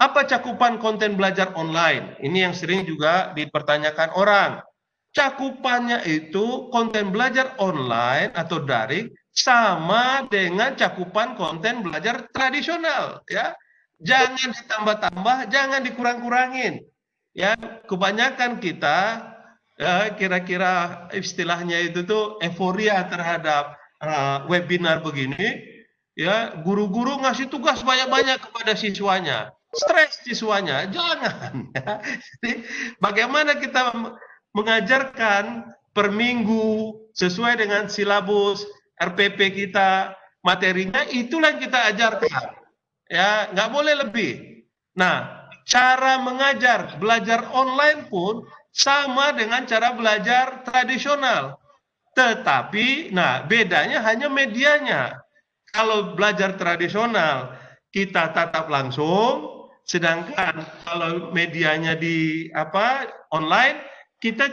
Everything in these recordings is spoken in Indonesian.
Apa cakupan konten belajar online? Ini yang sering juga dipertanyakan orang. Cakupannya itu konten belajar online atau daring sama dengan cakupan konten belajar tradisional, ya. Jangan ditambah-tambah, jangan dikurang-kurangin. Ya, kebanyakan kita kira-kira istilahnya itu tuh euforia terhadap webinar begini, ya, guru-guru ngasih tugas banyak-banyak kepada siswanya, stres siswanya, jangan. Ya. Jadi, bagaimana kita mengajarkan per minggu sesuai dengan silabus RPP kita, materinya itulah yang kita ajarkan, ya, nggak boleh lebih. Nah, cara mengajar belajar online pun sama dengan cara belajar tradisional, tetapi nah bedanya hanya medianya. Kalau belajar tradisional kita tatap langsung, sedangkan kalau medianya di online kita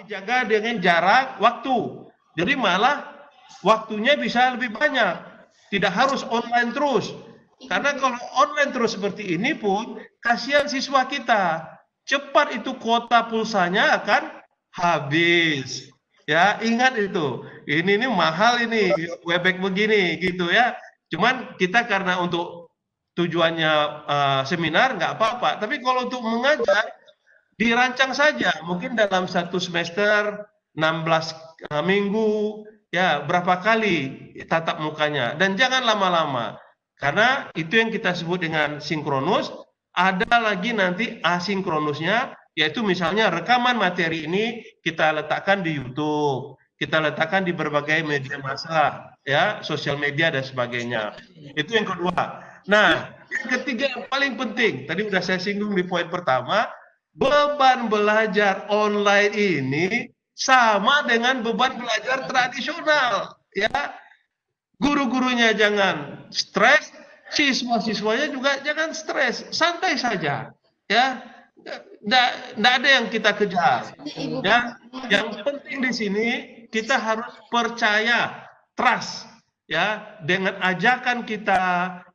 dijaga dengan jarak waktu. Jadi malah waktunya bisa lebih banyak. Tidak harus online terus. Karena kalau online terus seperti ini pun kasihan siswa kita. Cepat itu kuota pulsanya akan habis. Ya, ingat itu. Ini mahal ini, Webex begini gitu ya. Cuman kita karena untuk tujuannya seminar nggak apa-apa. Tapi kalau untuk mengajar dirancang saja, mungkin dalam satu semester 16 minggu, ya berapa kali tatap mukanya, dan jangan lama-lama, karena itu yang kita sebut dengan sinkronus. Ada lagi nanti asinkronusnya, yaitu misalnya rekaman materi ini kita letakkan di YouTube, kita letakkan di berbagai media massa, ya, sosial media dan sebagainya. Itu yang kedua. Nah, yang ketiga yang paling penting, tadi udah saya singgung di poin pertama, beban belajar online ini sama dengan beban belajar tradisional, ya. Guru-gurunya jangan stres, siswa-siswanya juga jangan stres, santai saja, ya. Nggak ada yang kita kejar, ya. Yang penting di sini kita harus percaya, trust, ya, dengan ajakan kita,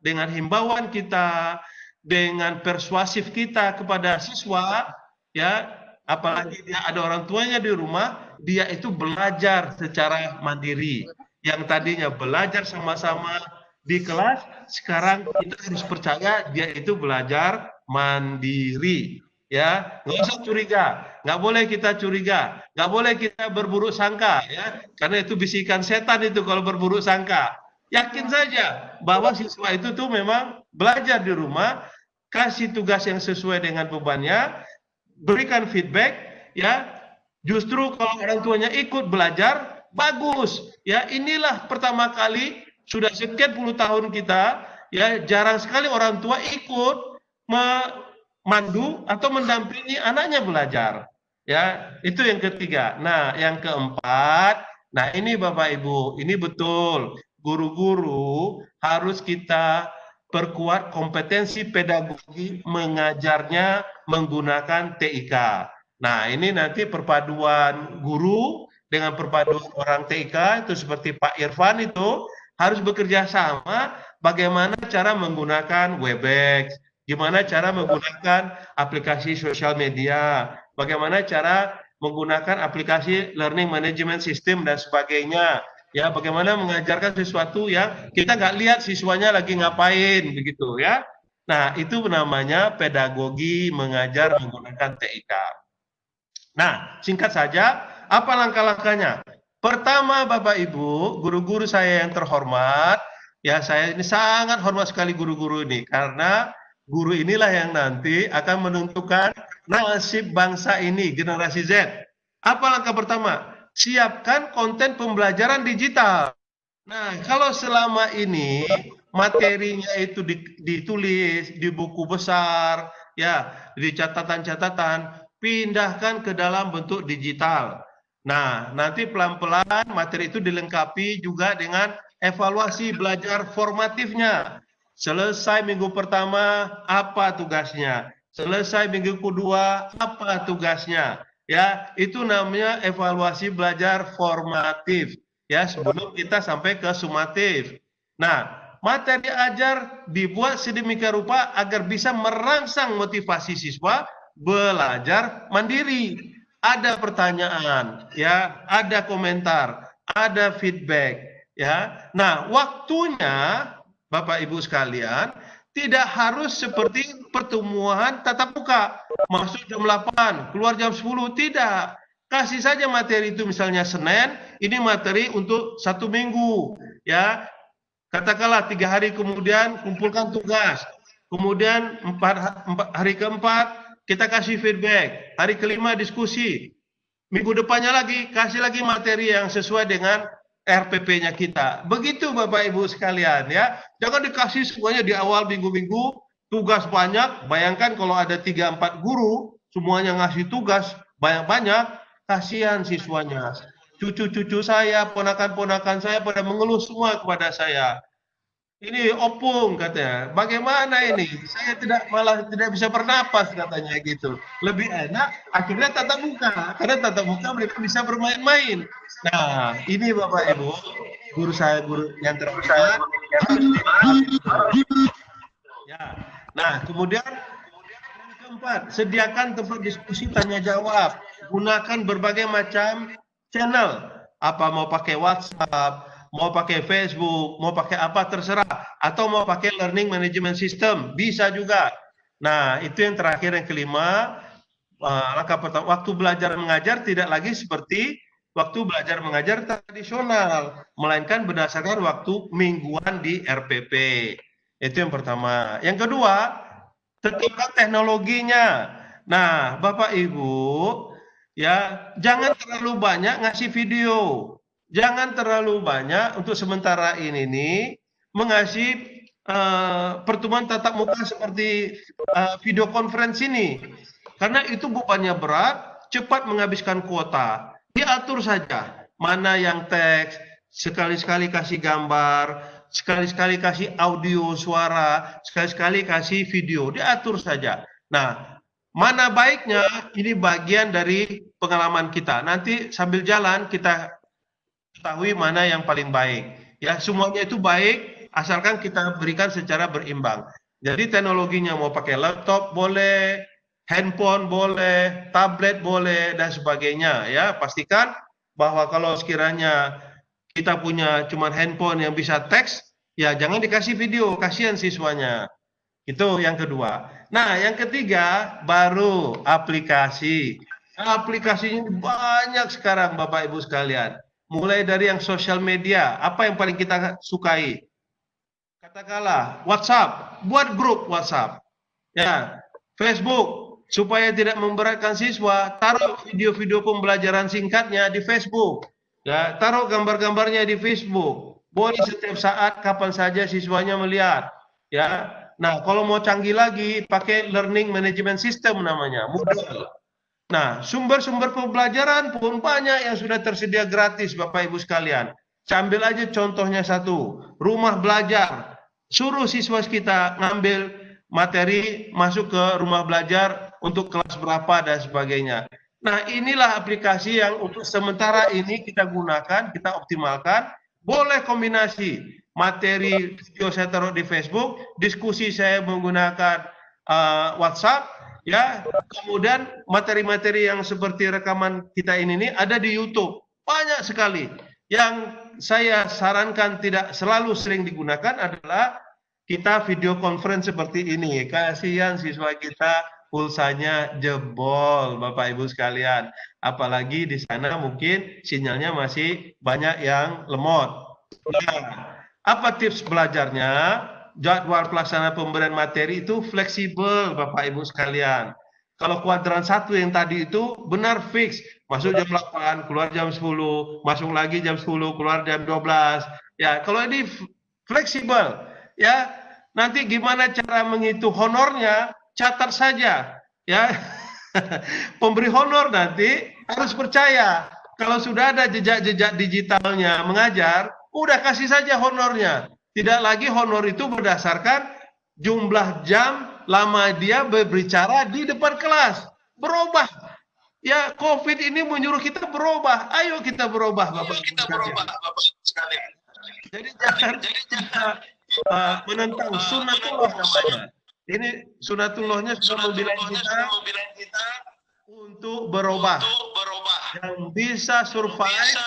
dengan himbauan kita, dengan persuasif kita kepada siswa, ya, apalagi dia ada orang tuanya di rumah, dia itu belajar secara mandiri. Yang tadinya belajar sama-sama di kelas, sekarang kita harus percaya dia itu belajar mandiri. Ya, nggak usah curiga, nggak boleh kita curiga, nggak boleh kita berburuk sangka, ya, karena itu bisikan setan itu kalau berburuk sangka. Yakin saja bahwa siswa itu tuh memang belajar di rumah, kasih tugas yang sesuai dengan bebannya, berikan feedback, ya. Justru kalau orang tuanya ikut belajar, bagus. Ya, inilah pertama kali sudah sekian puluh tahun kita, ya, jarang sekali orang tua ikut memandu atau mendampingi anaknya belajar. Ya, itu yang ketiga. Nah, yang keempat, nah ini Bapak Ibu, ini betul. Guru-guru harus kita perkuat kompetensi pedagogi mengajarnya menggunakan TIK. Nah, ini nanti perpaduan guru dengan perpaduan orang TIK itu seperti Pak Irfan itu harus bekerja sama bagaimana cara menggunakan Webex, gimana cara menggunakan aplikasi sosial media, bagaimana cara menggunakan aplikasi learning management system dan sebagainya. Ya, bagaimana mengajarkan sesuatu yang kita nggak lihat siswanya lagi ngapain, begitu ya. Nah, itu namanya pedagogi mengajar menggunakan TIK. Nah, singkat saja, apa langkah-langkahnya? Pertama, Bapak Ibu, guru-guru saya yang terhormat, ya saya ini sangat hormat sekali guru-guru ini, karena guru inilah yang nanti akan menentukan nasib bangsa ini, generasi Z. Apa langkah pertama? Siapkan konten pembelajaran digital. Nah, kalau selama ini materinya itu ditulis di buku besar, ya, di catatan-catatan, pindahkan ke dalam bentuk digital. Nah, nanti pelan-pelan materi itu dilengkapi juga dengan evaluasi belajar formatifnya. Selesai minggu pertama, apa tugasnya? Selesai minggu kedua, apa tugasnya? Ya, itu namanya evaluasi belajar formatif, ya, sebelum kita sampai ke sumatif. Nah, materi ajar dibuat sedemikian rupa agar bisa merangsang motivasi siswa belajar mandiri. Ada pertanyaan, ya, ada komentar, ada feedback, ya. Nah, waktunya Bapak Ibu sekalian tidak harus seperti pertemuan tatap muka, masuk jam 8, keluar jam 10, tidak. Kasih saja materi itu misalnya Senin, ini materi untuk 1 minggu, ya. Katakanlah 3 hari kemudian kumpulkan tugas, kemudian 4 hari keempat kita kasih feedback, hari kelima diskusi, minggu depannya lagi kasih lagi materi yang sesuai dengan RPP-nya kita. Begitu Bapak Ibu sekalian, ya. Jangan dikasih semuanya di awal minggu-minggu, tugas banyak. Bayangkan kalau ada 3-4 guru semuanya ngasih tugas banyak-banyak, kasihan siswanya. Cucu-cucu saya, ponakan-ponakan saya pada mengeluh semua kepada saya. Ini opung katanya. Bagaimana ini? Saya malah tidak bisa bernapas katanya gitu. Lebih enak akhirnya tatap muka. Karena tatap muka mereka bisa bermain-main. Nah, ini Bapak Ibu, guru yang terhormat. Ya. Nah, kemudian yang keempat, sediakan tempat diskusi tanya jawab. Gunakan berbagai macam channel. Apa mau pakai WhatsApp, mau pakai Facebook, mau pakai apa terserah, atau mau pakai learning management system, bisa juga. Nah, itu yang terakhir, yang kelima, langkah pertama, waktu belajar mengajar tidak lagi seperti waktu belajar mengajar tradisional, melainkan berdasarkan waktu mingguan di RPP. Itu yang pertama. Yang kedua, tertibkan teknologinya. Nah, Bapak Ibu, ya, jangan terlalu banyak ngasih video. Jangan terlalu banyak untuk sementara ini mengasih pertemuan tatap muka seperti video conference ini. Karena itu bebannya berat, cepat menghabiskan kuota. Diatur saja mana yang teks, sekali-sekali kasih gambar, sekali-sekali kasih audio suara, sekali-sekali kasih video, diatur saja. Nah, mana baiknya, ini bagian dari pengalaman kita. Nanti sambil jalan kita ketahui mana yang paling baik. Ya, semuanya itu baik asalkan kita berikan secara berimbang. Jadi teknologinya mau pakai laptop boleh, handphone boleh, tablet boleh, dan sebagainya. Ya, pastikan bahwa kalau sekiranya kita punya cuma handphone yang bisa teks, ya jangan dikasih video, kasihan siswanya. Itu yang kedua. Nah, yang ketiga baru aplikasi. Aplikasinya banyak sekarang Bapak Ibu sekalian. Mulai dari yang sosial media, apa yang paling kita sukai? Katakanlah WhatsApp, buat grup WhatsApp. Ya, Facebook, supaya tidak memberatkan siswa, taruh video-video pembelajaran singkatnya di Facebook. Ya, taruh gambar-gambarnya di Facebook. Boleh setiap saat, kapan saja siswanya melihat. Ya, nah kalau mau canggih lagi, pakai learning management system namanya, Moodle. Nah, sumber-sumber pembelajaran pun banyak yang sudah tersedia gratis, Bapak Ibu sekalian. Sambil aja contohnya satu, rumah belajar. Suruh siswa kita ngambil materi, masuk ke rumah belajar untuk kelas berapa dan sebagainya. Nah, inilah aplikasi yang untuk sementara ini kita gunakan, kita optimalkan. Boleh kombinasi materi video saya taruh di Facebook, diskusi saya menggunakan WhatsApp, ya, kemudian materi-materi yang seperti rekaman kita ini ada di YouTube, banyak sekali. Yang saya sarankan tidak selalu sering digunakan adalah kita video conference seperti ini. Kasihan siswa kita pulsanya jebol, Bapak Ibu sekalian. Apalagi di sana mungkin sinyalnya masih banyak yang lemot. Nah, apa tips belajarnya? Jadwal pelaksanaan pemberian materi itu fleksibel, Bapak Ibu sekalian. Kalau kuadran 1 yang tadi itu benar fix, masuk jam 8, keluar jam 10, masuk lagi jam 10, keluar jam 12. Ya, kalau ini fleksibel, ya. Nanti gimana cara menghitung honornya? Catat saja, ya. Pemberi honor nanti harus percaya. Kalau sudah ada jejak-jejak digitalnya mengajar, udah kasih saja honornya. Tidak lagi honor itu berdasarkan jumlah jam lama dia berbicara di depan kelas. Berubah. Ya, COVID ini menyuruh kita berubah. Ayo kita berubah, Bapak Ibu sekalian. Jadi jangan menentang sunatullah namanya. Ini sunatullahnya sudah membilang kita untuk berubah. Yang bisa survive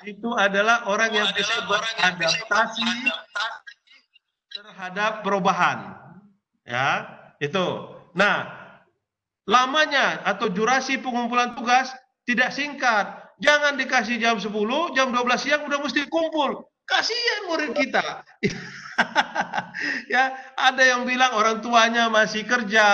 itu adalah orang yang bisa beradaptasi terhadap perubahan. Ya, itu. Nah, lamanya atau durasi pengumpulan tugas tidak singkat. Jangan dikasih jam 10, jam 12 siang udah mesti kumpul. Kasihan murid kita. Ya, ada yang bilang orang tuanya masih kerja,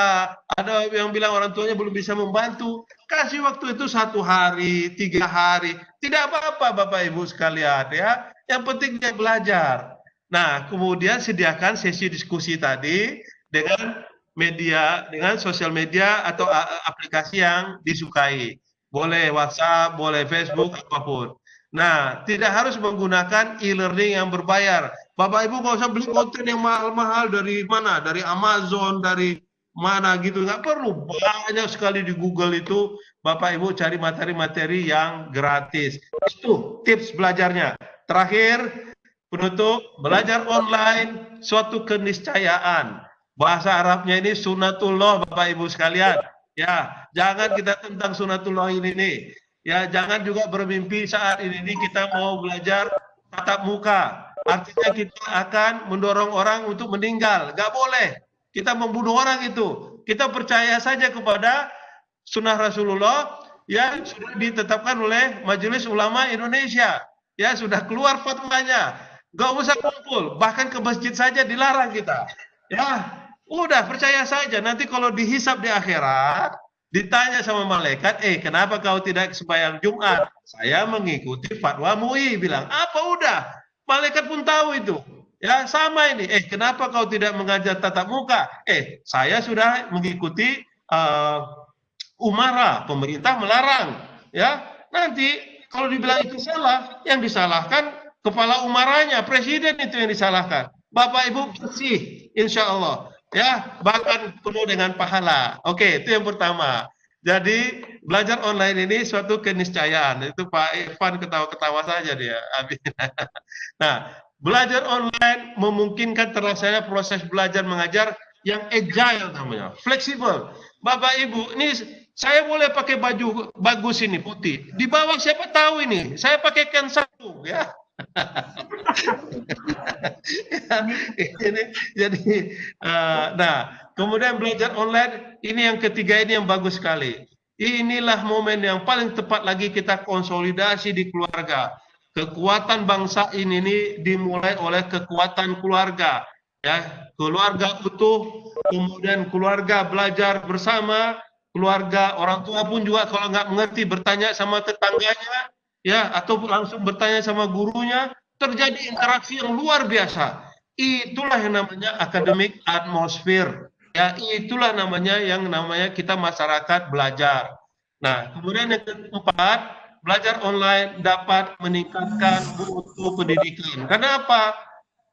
ada yang bilang orang tuanya belum bisa membantu. Kasih waktu itu 1 hari, 3 hari, tidak apa-apa Bapak Ibu sekalian ya. Yang penting dia belajar. Nah, kemudian sediakan sesi diskusi tadi dengan media, dengan sosial media atau aplikasi yang disukai. Boleh WhatsApp, boleh Facebook, apapun. Nah, tidak harus menggunakan e-learning yang berbayar. Bapak Ibu nggak usah beli konten yang mahal-mahal dari mana, dari Amazon, dari mana gitu. Nggak perlu, banyak sekali di Google itu Bapak Ibu cari materi-materi yang gratis. Itu tips belajarnya. Terakhir, penutup, belajar online suatu keniscayaan. Bahasa Arabnya ini sunatullah Bapak Ibu sekalian. Ya, jangan kita tentang sunatullah ini nih. Ya, jangan juga bermimpi saat ini kita mau belajar tatap muka. Artinya kita akan mendorong orang untuk meninggal. Gak boleh. Kita membunuh orang itu. Kita percaya saja kepada sunnah Rasulullah yang sudah ditetapkan oleh Majelis Ulama Indonesia. Ya, sudah keluar fatwanya. Gak usah kumpul. Bahkan ke masjid saja dilarang kita. Ya, udah percaya saja. Nanti kalau dihisab di akhirat, ditanya sama malaikat, kenapa kau tidak sembahyang Jumat? Saya mengikuti fatwa MUI, bilang. Apa udah? Malaikat pun tahu itu. Ya, sama ini. Kenapa kau tidak mengajar tatap muka? Saya sudah mengikuti umara, pemerintah melarang. Ya, nanti kalau dibilang itu salah, yang disalahkan kepala umaranya, presiden itu yang disalahkan. Bapak Ibu bersih, insya Allah. Ya, bahkan penuh dengan pahala. Oke, itu yang pertama. Jadi belajar online ini suatu keniscayaan. Itu Pak Irfan ketawa-ketawa saja dia. Nah, belajar online memungkinkan terlaksananya proses belajar mengajar yang agile namanya, fleksibel. Bapak Ibu, ini saya boleh pakai baju bagus ini putih. Di bawah siapa tahu ini, saya pakai kain sarung ya. Jadi, nah, kemudian belajar online ini yang ketiga ini yang bagus sekali. Inilah momen yang paling tepat lagi kita konsolidasi di keluarga. Kekuatan bangsa ini dimulai oleh kekuatan keluarga, ya, keluarga utuh, kemudian keluarga belajar bersama, keluarga orang tua pun juga kalau nggak mengerti bertanya sama tetangganya, ya, atau langsung bertanya sama gurunya, terjadi interaksi yang luar biasa. Itulah yang namanya academic atmosphere. Ya, itulah namanya yang namanya kita masyarakat belajar. Nah, kemudian yang keempat, belajar online dapat meningkatkan mutu pendidikan. Kenapa?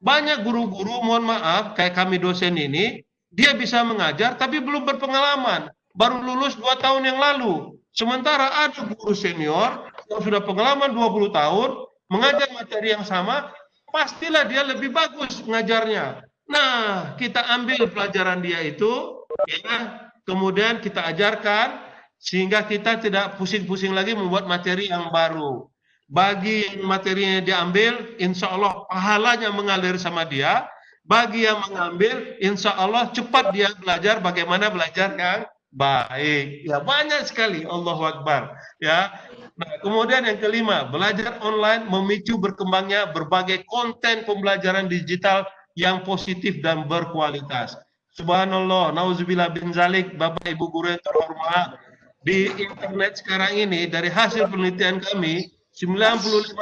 Banyak guru-guru, mohon maaf, kayak kami dosen ini, dia bisa mengajar tapi belum berpengalaman. Baru lulus 2 tahun yang lalu. Sementara ada guru senior yang sudah pengalaman 20 tahun, mengajar materi yang sama, pastilah dia lebih bagus mengajarnya. Nah, kita ambil pelajaran dia itu, ya, kemudian kita ajarkan, sehingga kita tidak pusing-pusing lagi membuat materi yang baru. Bagi yang materinya diambil, insya Allah pahalanya mengalir sama dia. Bagi yang mengambil, insya Allah cepat dia belajar bagaimana belajar yang baik. Ya, banyak sekali. Allahu Akbar. Ya. Nah, kemudian yang kelima, belajar online memicu berkembangnya berbagai konten pembelajaran digital yang positif dan berkualitas. Subhanallah, nauzubillah bin zalik, Bapak Ibu guru yang terhormat, di internet sekarang ini dari hasil penelitian kami 95%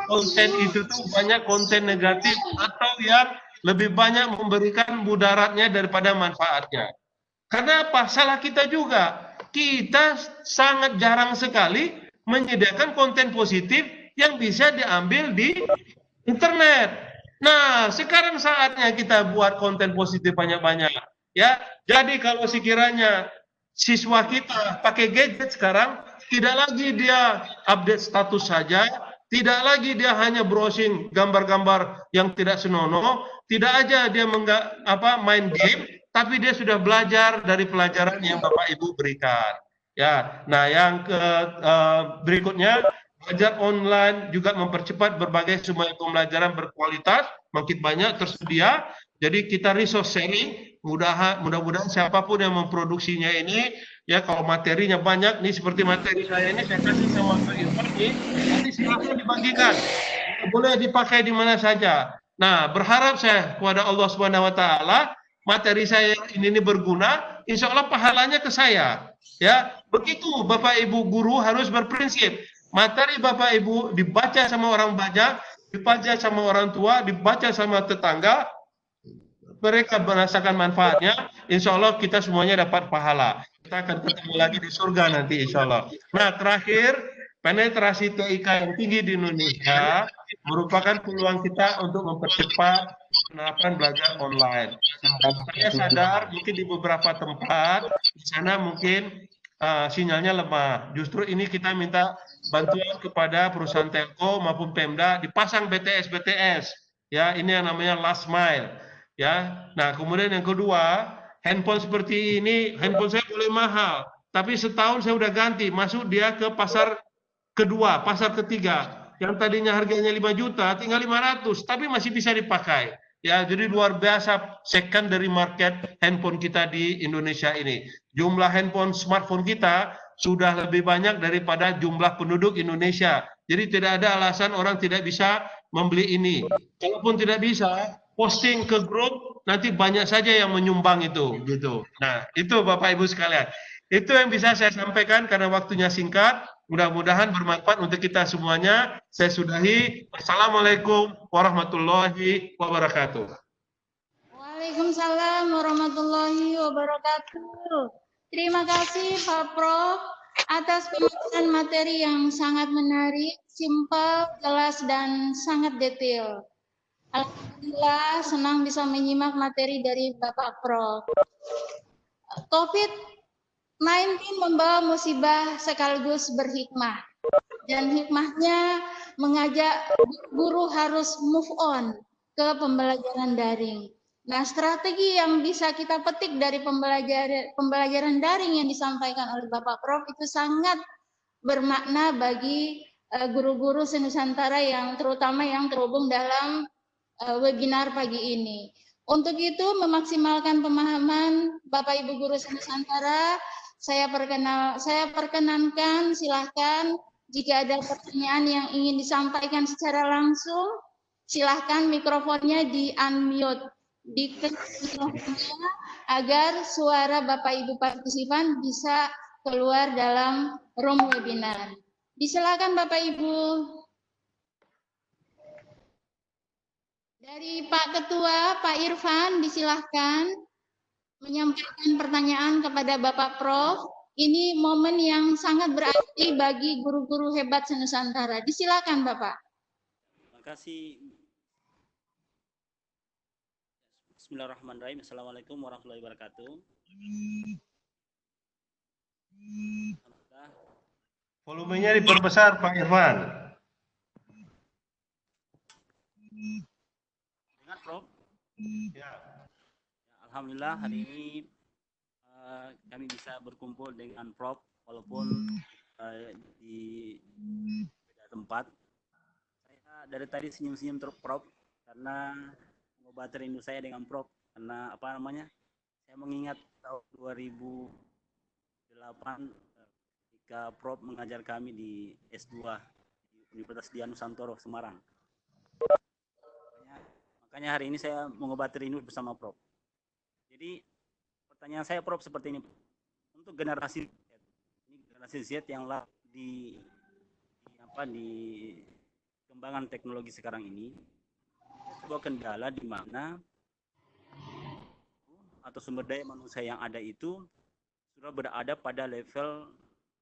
konten itu tuh banyak konten negatif atau yang lebih banyak memberikan mudaratnya daripada manfaatnya. Karena apa? Salah kita juga. Kita sangat jarang sekali menyediakan konten positif yang bisa diambil di internet. Nah, sekarang saatnya kita buat konten positif banyak-banyak. Ya, jadi kalau sekiranya siswa kita pakai gadget sekarang, tidak lagi dia update status saja, Tidak lagi dia hanya browsing gambar-gambar yang tidak senonoh, tidak aja dia main game, tapi dia sudah belajar dari pelajaran yang Bapak Ibu berikan. Ya, nah yang berikutnya, belajar online juga mempercepat berbagai sumber pembelajaran berkualitas, makin banyak tersedia. Jadi kita resource sharing, mudah-mudahan siapapun yang memproduksinya ini, ya kalau materinya banyak, nih seperti materi saya ini saya kasih sama Pak Irfan nih, nanti silahkan dibagikan, boleh dipakai di mana saja. Nah, berharap saya kepada Allah Subhanahu Wa Taala materi saya ini berguna, insya Allah pahalanya ke saya. Ya, begitu Bapak Ibu guru harus berprinsip. Materi Bapak Ibu dibaca sama orang banyak, dibaca sama orang tua, dibaca sama tetangga, mereka merasakan manfaatnya, insya Allah kita semuanya dapat pahala. Kita akan ketemu lagi di surga nanti insya Allah. Nah, terakhir, penetrasi TIK yang tinggi di Indonesia merupakan peluang kita untuk mempercepat penerapan belajar online. Saya sadar mungkin di beberapa tempat, di sana mungkin sinyalnya lemah. Justru ini kita minta bantuan kepada perusahaan telco maupun Pemda dipasang BTS. Ya, ini yang namanya last mile. Ya, nah kemudian yang kedua, handphone seperti ini, handphone saya boleh mahal, tapi setahun saya udah ganti, masuk dia ke pasar kedua, pasar ketiga, yang tadinya harganya 5 juta, tinggal 500, tapi masih bisa dipakai. Ya, jadi luar biasa secondary market handphone kita di Indonesia ini. Jumlah handphone smartphone kita sudah lebih banyak daripada jumlah penduduk Indonesia. Jadi tidak ada alasan orang tidak bisa membeli ini. Kalaupun tidak bisa, posting ke grup, nanti banyak saja yang menyumbang itu, gitu. Nah, itu Bapak Ibu sekalian. Itu yang bisa saya sampaikan karena waktunya singkat. Mudah-mudahan bermanfaat untuk kita semuanya. Saya sudahi. Assalamualaikum warahmatullahi wabarakatuh. Waalaikumsalam warahmatullahi wabarakatuh. Terima kasih Pak Prof atas pemaparan materi yang sangat menarik, simpel, jelas, dan sangat detail. Alhamdulillah senang bisa menyimak materi dari Bapak Prof. COVID-19 membawa musibah sekaligus berhikmah. Dan hikmahnya mengajak guru harus move on ke pembelajaran daring. Nah, strategi yang bisa kita petik dari pembelajaran daring yang disampaikan oleh Bapak Prof itu sangat bermakna bagi guru-guru senusantara yang terutama yang terhubung dalam webinar pagi ini. Untuk itu memaksimalkan pemahaman Bapak Ibu guru senusantara, saya perkenankan silahkan jika ada pertanyaan yang ingin disampaikan secara langsung, silahkan mikrofonnya di-unmute, mikrofonnya agar suara Bapak Ibu partisipan bisa keluar dalam room webinar. Disilakan Bapak Ibu. Dari Pak Ketua, Pak Irfan, disilahkan menyampaikan pertanyaan kepada Bapak Prof. Ini momen yang sangat berarti bagi guru-guru hebat senusantara. Disilakan Bapak. Terima kasih. Bismillahirrahmanirrahim. Assalamualaikum warahmatullahi wabarakatuh. Volumenya diperbesar Pak Irfan. Dengar Prof? Ya. Alhamdulillah hari ini kami bisa berkumpul dengan Prof walaupun di beda tempat. Saya dari tadi senyum-senyum terus Prof karena mengobati rindu saya dengan Prof karena apa namanya? Saya mengingat tahun 2008 ketika Prof mengajar kami di S2 di Universitas Dian Nusantara Semarang. Makanya hari ini saya mengobati rindu bersama Prof. Jadi pertanyaan saya Prof seperti ini. Untuk generasi Z yang di kembangan teknologi sekarang ini sebuah kendala di mana atau sumber daya manusia yang ada itu sudah berada pada level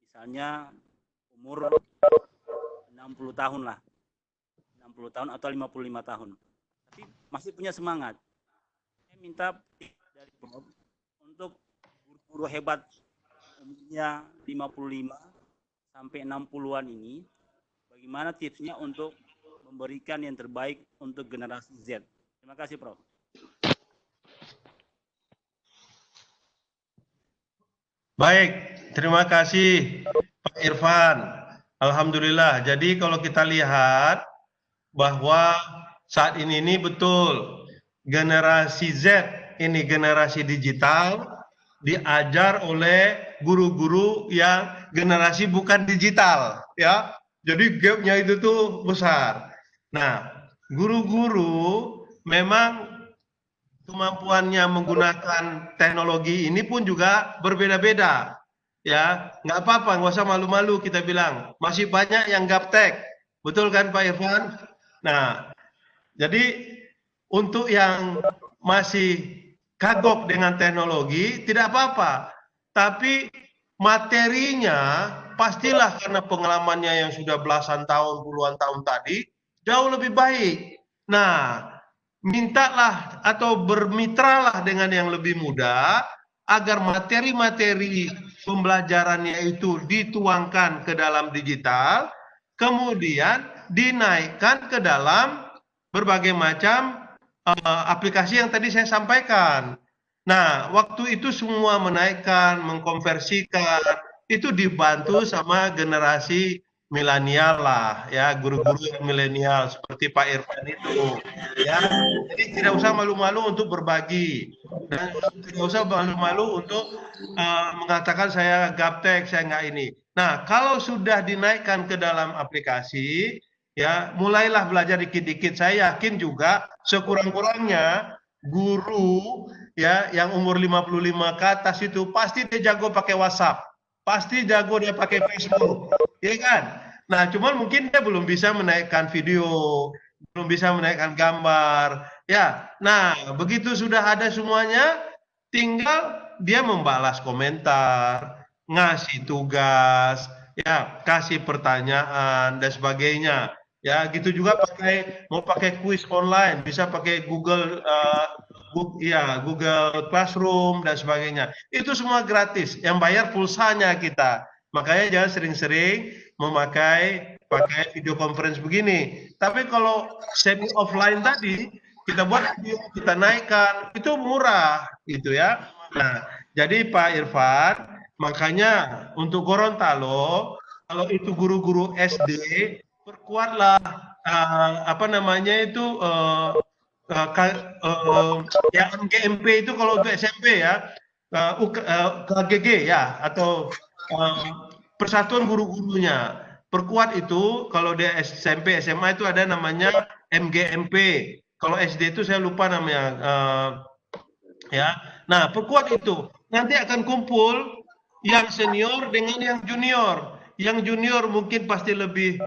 misalnya umur 60 tahun lah. 60 tahun atau 55 tahun. Tapi masih punya semangat. Saya minta dari Prof untuk guru-guru hebat umurnya 55 sampai 60-an ini bagaimana tipsnya untuk memberikan yang terbaik untuk generasi Z. Terima kasih, Prof. Baik, terima kasih Pak Irfan. Alhamdulillah. Jadi kalau kita lihat bahwa saat ini betul generasi Z ini generasi digital diajar oleh guru-guru yang generasi bukan digital, ya. Jadi gapnya itu tuh besar. Nah, guru-guru memang kemampuannya menggunakan teknologi ini pun juga berbeda-beda, ya. Nggak apa-apa, nggak usah malu-malu kita bilang. Masih banyak yang gaptek, betul kan Pak Irfan? Nah, jadi untuk yang masih kagok dengan teknologi tidak apa-apa, tapi materinya pastilah karena pengalamannya yang sudah belasan tahun, puluhan tahun tadi jauh lebih baik. Nah, mintalah atau bermitralah dengan yang lebih muda agar materi-materi pembelajarannya itu dituangkan ke dalam digital, kemudian dinaikkan ke dalam berbagai macam aplikasi yang tadi saya sampaikan. Nah, waktu itu semua menaikkan, mengkonversikan, itu dibantu sama generasi milenial lah, ya, guru-guru yang milenial seperti Pak Irfan itu, ya. Jadi tidak usah malu-malu untuk berbagi, dan tidak usah malu-malu untuk mengatakan saya gaptek, saya nggak ini. Nah, kalau sudah dinaikkan ke dalam aplikasi, ya, mulailah belajar dikit-dikit. Saya yakin juga sekurang-kurangnya guru ya yang umur 55 ke atas itu pasti dia jago pakai WhatsApp, pasti jago dia pakai Facebook, ya kan? Nah, cuman mungkin dia belum bisa menaikkan video, belum bisa menaikkan gambar, ya. Nah, begitu sudah ada semuanya, tinggal dia membalas komentar, ngasih tugas, ya, kasih pertanyaan dan sebagainya. Ya, gitu juga mau pakai kuis online, bisa pakai Google Google Classroom dan sebagainya. Itu semua gratis. Yang bayar pulsanya kita. Makanya jangan sering-sering pakai video conference begini. Tapi kalau semi offline tadi, kita buat video, kita naikkan, itu murah gitu ya. Nah, jadi Pak Irfan, makanya untuk Gorontalo, kalau itu guru-guru SD, perkuatlah apa namanya itu ya MGMP itu kalau untuk SMP ya, KGG ya, atau Persatuan Guru-gurunya. Perkuat itu kalau dia SMP SMA itu ada namanya MGMP. Kalau SD itu saya lupa namanya, ya. Nah, perkuat itu nanti akan kumpul yang senior dengan yang junior. Yang junior mungkin pasti lebih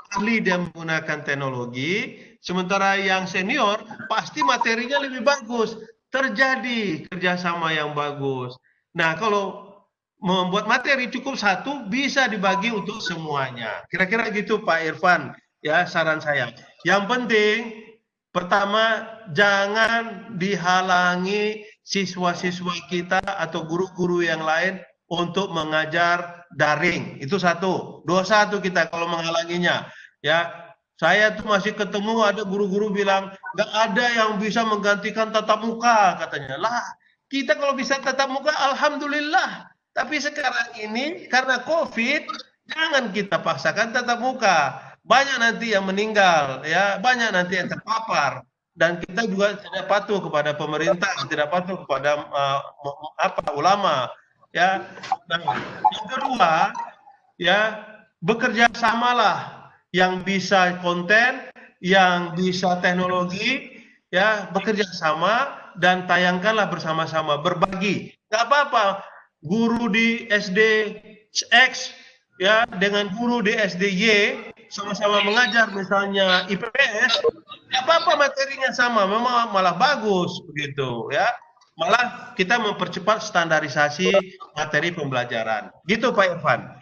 ahli dia menggunakan teknologi, sementara yang senior pasti materinya lebih bagus. Terjadi kerjasama yang bagus. Nah, kalau membuat materi cukup satu, bisa dibagi untuk semuanya. Kira-kira gitu Pak Irfan, ya saran saya. Yang penting, pertama, jangan dihalangi siswa-siswa kita atau guru-guru yang lain untuk mengajar daring. Itu satu. Dosa tuh kita kalau menghalanginya. Ya, saya tuh masih ketemu ada guru-guru bilang nggak ada yang bisa menggantikan tatap muka katanya. Lah, kita kalau bisa tatap muka, alhamdulillah. Tapi sekarang ini karena COVID, jangan kita paksakan tatap muka. Banyak nanti yang meninggal, ya, banyak nanti yang terpapar. Dan kita juga tidak patuh kepada pemerintah, tidak patuh kepada ulama. Ya, nah, yang kedua, ya, bekerja samalah yang bisa konten, yang bisa teknologi, ya, bekerja sama dan tayangkanlah bersama-sama, berbagi. Nggak apa-apa, guru di SD X, ya, dengan guru di SD Y sama-sama mengajar misalnya IPS, nggak apa-apa materinya sama, memang malah bagus begitu, ya. Malah kita mempercepat standarisasi materi pembelajaran. Gitu Pak Irfan.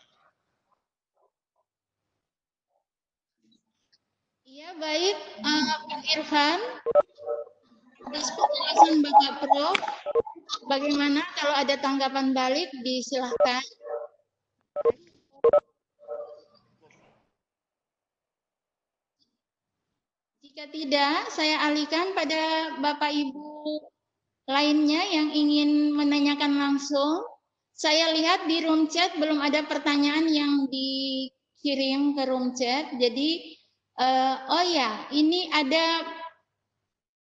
Iya, baik Pak Irfan. Atas penjelasan Bapak Prof. Bagaimana kalau ada tanggapan balik, disilahkan. Jika tidak, saya alihkan pada Bapak Ibu lainnya yang ingin menanyakan langsung. Saya lihat di room chat belum ada pertanyaan yang dikirim ke room chat. Jadi, oh ya, ini ada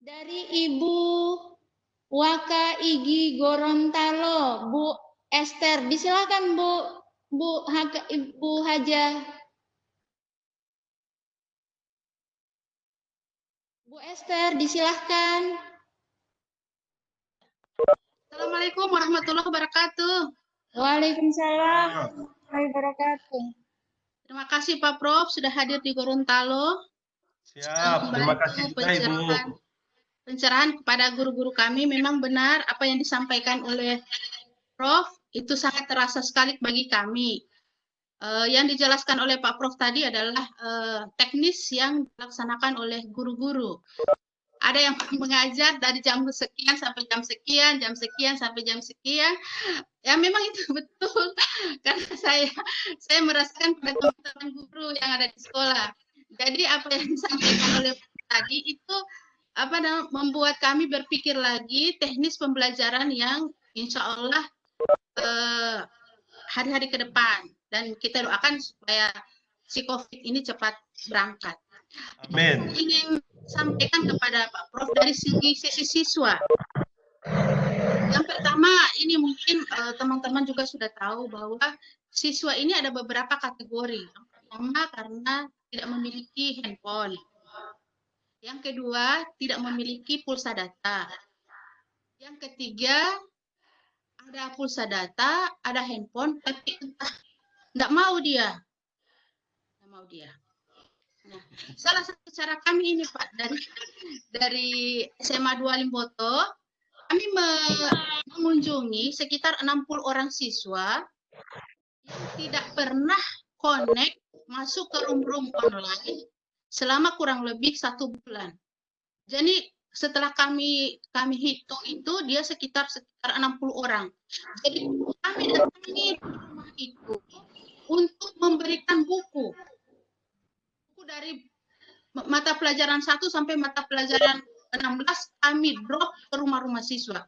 dari Ibu Waka Igi Gorontalo, Bu Esther. Disilakan Ibu Haja. Bu Esther, disilahkan. Assalamualaikum warahmatullahi wabarakatuh. Waalaikumsalam warahmatullahi wabarakatuh. Terima kasih Pak Prof sudah hadir di Gorontalo. Siap, terima kasih juga Ibu. Pencerahan kepada guru-guru kami memang benar apa yang disampaikan oleh Prof itu sangat terasa sekali bagi kami. Yang dijelaskan oleh Pak Prof tadi adalah teknis yang dilaksanakan oleh guru-guru. Ada yang mengajar dari jam sekian sampai jam sekian, jam sekian sampai jam sekian. Ya memang itu betul karena saya merasakan pada teman-teman guru yang ada di sekolah. Jadi apa yang disampaikan oleh tadi itu membuat kami berpikir lagi teknis pembelajaran yang insya Allah hari-hari ke depan, dan kita doakan supaya si COVID ini cepat berangkat. Amin. Ingin sampaikan kepada Pak Prof dari sisi siswa. Yang pertama, ini mungkin teman-teman juga sudah tahu bahwa siswa ini ada beberapa kategori. Yang pertama karena tidak memiliki handphone. Yang kedua, tidak memiliki pulsa data. Yang ketiga, ada pulsa data, ada handphone, tapi entah tidak mau dia. Tidak mau dia. Nah, salah satu cara kami ini Pak dari SMA 2 Limboto, kami mengunjungi sekitar 60 orang siswa yang tidak pernah connect masuk ke room online selama kurang lebih 1 bulan. Jadi setelah kami hitung itu dia sekitar 60 orang. Jadi kami datangi rumah itu untuk memberikan buku dari mata pelajaran 1 sampai mata pelajaran 16 kami drop ke rumah-rumah siswa.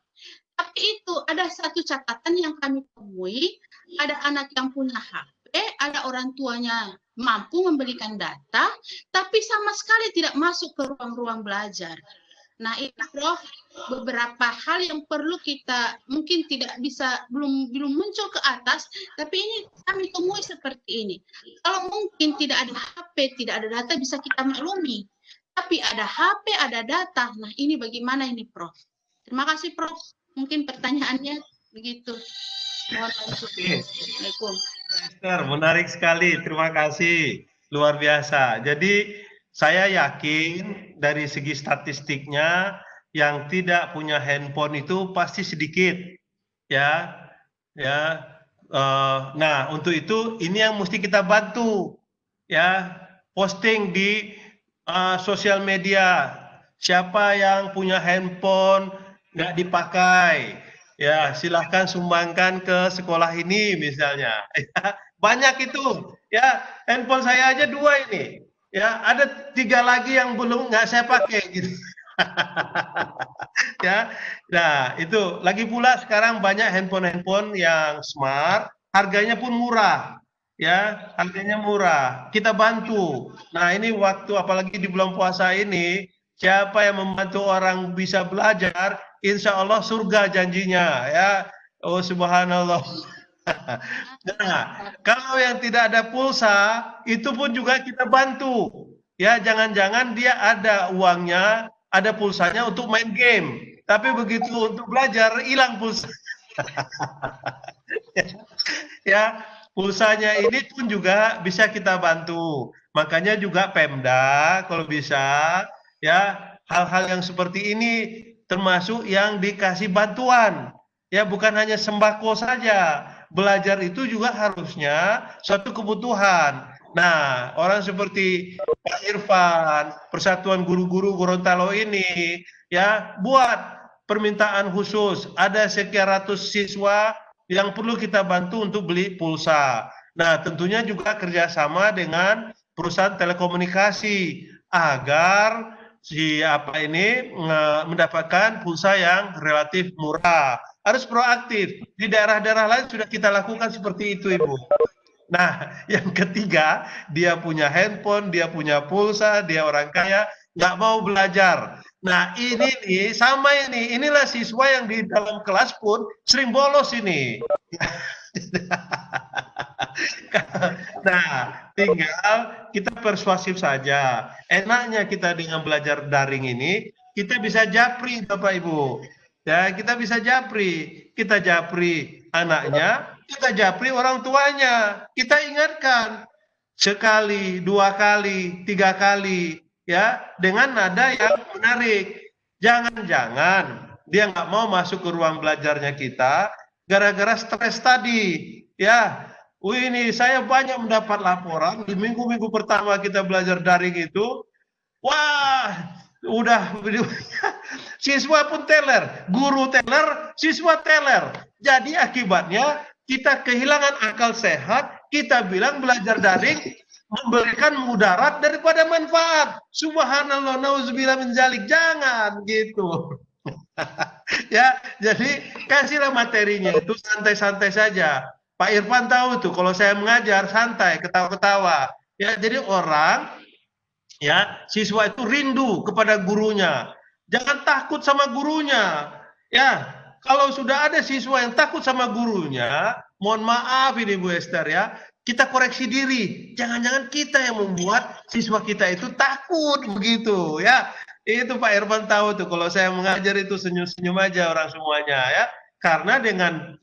Tapi itu ada satu catatan yang kami temui, ada anak yang punya HP, ada orang tuanya mampu membelikan data, tapi sama sekali tidak masuk ke ruang-ruang belajar. Nah, itu Prof, beberapa hal yang perlu kita mungkin tidak bisa belum muncul ke atas, tapi ini kami temui seperti ini. Kalau mungkin tidak ada HP, tidak ada data bisa kita maklumi. Tapi ada HP, ada data. Nah, ini bagaimana ini, Prof? Terima kasih, Prof. Mungkin pertanyaannya begitu. Mohon maaf. Assalamualaikum. Esther, menarik sekali. Terima kasih. Luar biasa. Jadi saya yakin dari segi statistiknya yang tidak punya handphone itu pasti sedikit, ya. Nah, untuk itu ini yang mesti kita bantu, ya. Posting di sosial media. Siapa yang punya handphone nggak dipakai, ya silahkan sumbangkan ke sekolah ini misalnya. Banyak itu, ya. Handphone saya aja 2 ini. Ya, ada 3 lagi yang belum nggak saya pakai gitu. Ya, nah itu lagi pula sekarang banyak handphone yang smart, harganya pun murah, ya, harganya murah. Kita bantu. Nah ini waktu apalagi di bulan puasa ini, siapa yang membantu orang bisa belajar, insya Allah surga janjinya, ya. Oh subhanallah. Nah, kalau yang tidak ada pulsa, itu pun juga kita bantu. Ya, jangan-jangan dia ada uangnya, ada pulsanya untuk main game. Tapi begitu untuk belajar, hilang pulsa. Ya, pulsanya ini pun juga bisa kita bantu. Makanya juga Pemda, kalau bisa, ya, hal-hal yang seperti ini termasuk yang dikasih bantuan. Ya, bukan hanya sembako saja. Belajar itu juga harusnya suatu kebutuhan. Nah, orang seperti Pak Irfan, Persatuan Guru-Guru Gorontalo ini, ya, buat permintaan khusus. Ada sekian ratus siswa yang perlu kita bantu untuk beli pulsa. Nah, tentunya juga kerjasama dengan perusahaan telekomunikasi agar apa ini mendapatkan pulsa yang relatif murah. Harus proaktif. Di daerah-daerah lain sudah kita lakukan seperti itu, Ibu. Nah, yang ketiga, dia punya handphone, dia punya pulsa, dia orang kaya, nggak mau belajar. Nah, ini nih, sama ini. Inilah siswa yang di dalam kelas pun sering bolos ini. Nah, tinggal kita persuasif saja. Enaknya kita dengan belajar daring ini, kita bisa japri, Bapak Ibu. Ya, kita bisa japri. Kita japri anaknya, kita japri orang tuanya. Kita ingatkan sekali, 2 kali, 3 kali, ya, dengan nada yang menarik. Jangan-jangan dia nggak mau masuk ke ruang belajarnya kita gara-gara stres tadi, ya. Ini saya banyak mendapat laporan di minggu-minggu pertama kita belajar daring itu, wah, udah siswa pun teler, guru teler, siswa teler. Jadi akibatnya kita kehilangan akal sehat, kita bilang belajar daring memberikan mudarat daripada manfaat. Subhanallah, nauzubillah min zalik. Jangan gitu. Ya, jadi kasihlah materinya itu santai-santai saja. Pak Irfan tahu tuh kalau saya mengajar santai, ketawa-ketawa. Ya, jadi orang ya, siswa itu rindu kepada gurunya. Jangan takut sama gurunya. Ya, kalau sudah ada siswa yang takut sama gurunya, mohon maaf ini Bu Esther ya, kita koreksi diri. Jangan-jangan kita yang membuat siswa kita itu takut begitu ya. Itu Pak Irfan tahu tuh kalau saya mengajar itu senyum-senyum aja orang semuanya ya. Karena dengan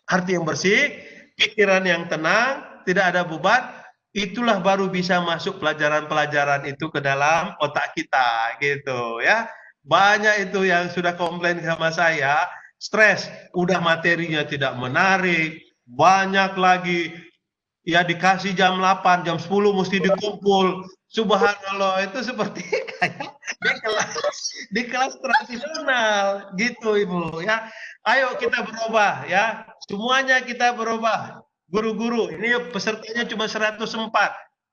hati yang bersih, pikiran yang tenang, tidak ada beban, itulah baru bisa masuk pelajaran-pelajaran itu ke dalam otak kita gitu ya. Banyak itu yang sudah komplain sama saya, stres, udah materinya tidak menarik, banyak lagi ya dikasih jam 8, jam 10 mesti dikumpul. Subhanallah, itu seperti kayak di kelas tradisional gitu Ibu ya. Ayo kita berubah ya. Semuanya kita berubah. Guru-guru, ini pesertanya cuma 104.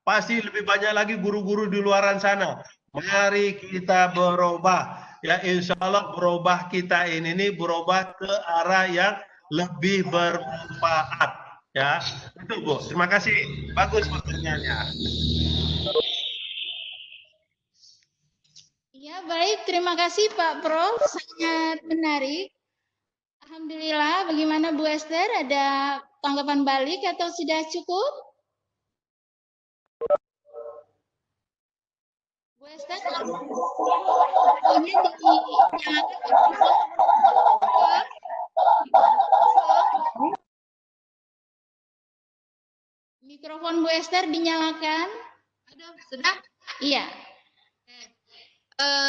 Pasti lebih banyak lagi guru-guru di luaran sana. Mari kita berubah. Ya insya Allah berubah kita ini berubah ke arah yang lebih bermanfaat. Ya, itu Bu. Terima kasih. Bagus pertanyaannya. Ya, baik. Terima kasih Pak Prof. Sangat menarik. Alhamdulillah. Bagaimana Bu Esther? Ada tanggapan balik atau sudah cukup? Bu Esther, ini mikrofon Bu Esther dinyalakan. Aduh, sudah? Iya.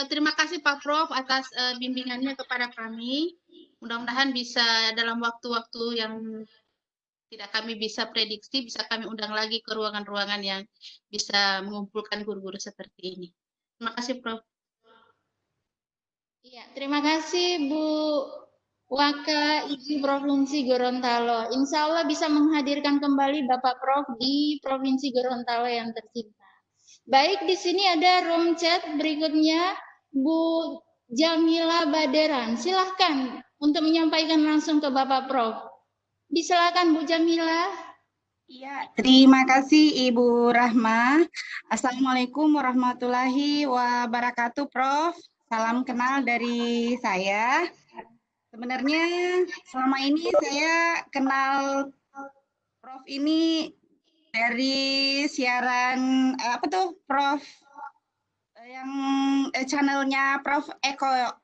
Terima kasih Pak Prof atas bimbingannya kepada kami. Mudah-mudahan bisa dalam waktu-waktu yang tidak kami bisa prediksi, bisa kami undang lagi ke ruangan-ruangan yang bisa mengumpulkan guru-guru seperti ini. Terima kasih Prof. Iya, terima kasih Bu Waka IGI Provinsi Gorontalo. Insya Allah bisa menghadirkan kembali Bapak Prof di Provinsi Gorontalo yang tercinta. Baik, di sini ada room chat berikutnya Bu Jamila Baderan. Silahkan untuk menyampaikan langsung ke Bapak Prof. Disilakan Bu Jamila. Ya, terima kasih Ibu Rahma. Assalamualaikum warahmatullahi wabarakatuh, Prof. Salam kenal dari saya. Sebenarnya selama ini saya kenal Prof ini dari siaran Prof yang channelnya Prof Eko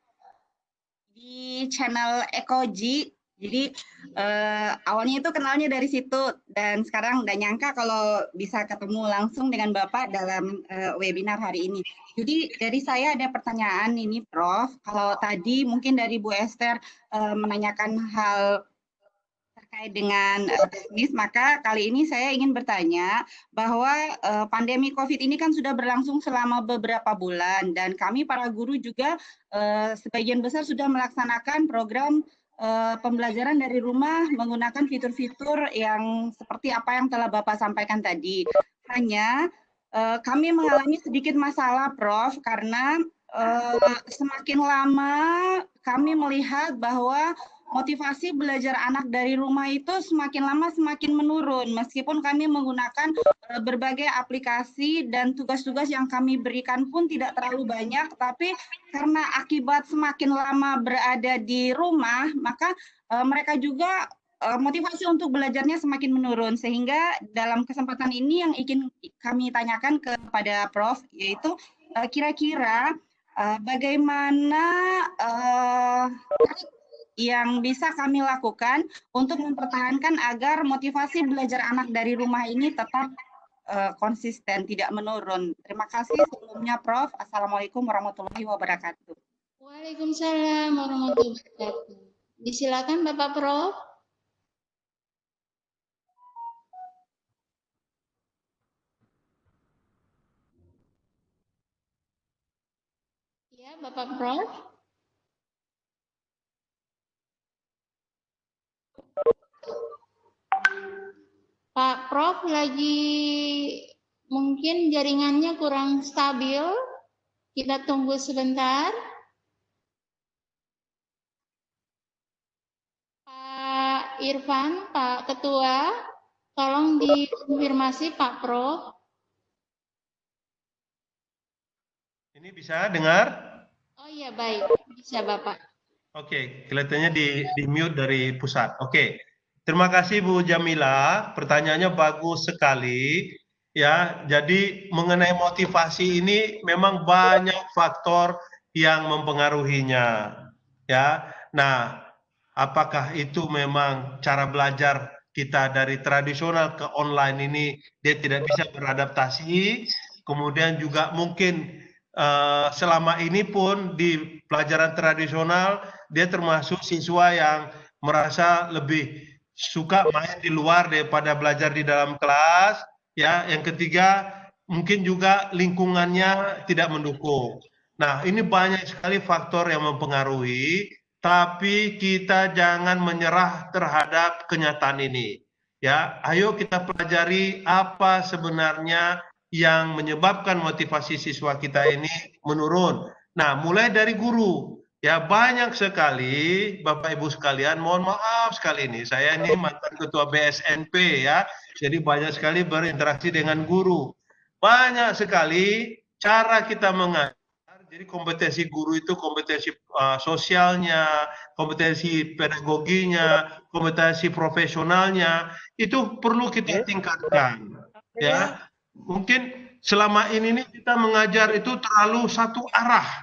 di channel Ekoji. Jadi awalnya itu kenalnya dari situ dan sekarang nggak nyangka kalau bisa ketemu langsung dengan Bapak dalam webinar hari ini. Jadi dari saya ada pertanyaan ini Prof. Kalau tadi mungkin dari Bu Esther menanyakan hal terkait dengan teknis, maka kali ini saya ingin bertanya bahwa pandemi COVID ini kan sudah berlangsung selama beberapa bulan dan kami para guru juga sebagian besar sudah melaksanakan program pembelajaran dari rumah menggunakan fitur-fitur yang seperti apa yang telah Bapak sampaikan tadi. Hanya kami mengalami sedikit masalah, Prof, karena semakin lama kami melihat bahwa motivasi belajar anak dari rumah itu semakin lama semakin menurun, meskipun kami menggunakan berbagai aplikasi dan tugas-tugas yang kami berikan pun tidak terlalu banyak, tapi karena akibat semakin lama berada di rumah, maka mereka juga motivasi untuk belajarnya semakin menurun, sehingga dalam kesempatan ini yang ingin kami tanyakan kepada Prof, yaitu kira-kira bagaimana yang bisa kami lakukan untuk mempertahankan agar motivasi belajar anak dari rumah ini tetap konsisten, tidak menurun. Terima kasih sebelumnya, Prof. Assalamualaikum warahmatullahi wabarakatuh. Waalaikumsalam warahmatullahi wabarakatuh. Disilakan Bapak Prof. Ya, Bapak Prof. Pak Prof lagi mungkin jaringannya kurang stabil. Kita tunggu sebentar. Pak Irfan, Pak Ketua, tolong dikonfirmasi Pak Prof. Ini bisa dengar? Oh iya, baik. Bisa Bapak. Oke, kelihatannya di mute dari pusat. Oke. Terima kasih Bu Jamila, pertanyaannya bagus sekali. Ya, jadi mengenai motivasi ini memang banyak faktor yang mempengaruhinya. Ya. Nah, apakah itu memang cara belajar kita dari tradisional ke online ini dia tidak bisa beradaptasi, kemudian juga mungkin selama ini pun di pelajaran tradisional dia termasuk siswa yang merasa lebih suka main di luar daripada belajar di dalam kelas, ya. Yang ketiga, mungkin juga lingkungannya tidak mendukung. Nah, ini banyak sekali faktor yang mempengaruhi, tapi kita jangan menyerah terhadap kenyataan ini. Ya, ayo kita pelajari apa sebenarnya yang menyebabkan motivasi siswa kita ini menurun. Nah, mulai dari guru. Ya, banyak sekali Bapak Ibu sekalian, mohon maaf sekali ini, saya ini mantan ketua BSNP ya, jadi banyak sekali berinteraksi dengan guru. Banyak sekali cara kita mengajar, jadi kompetensi guru itu kompetensi sosialnya, kompetensi pedagoginya, kompetensi profesionalnya, itu perlu kita tingkatkan. Ya, mungkin selama ini kita mengajar itu terlalu satu arah.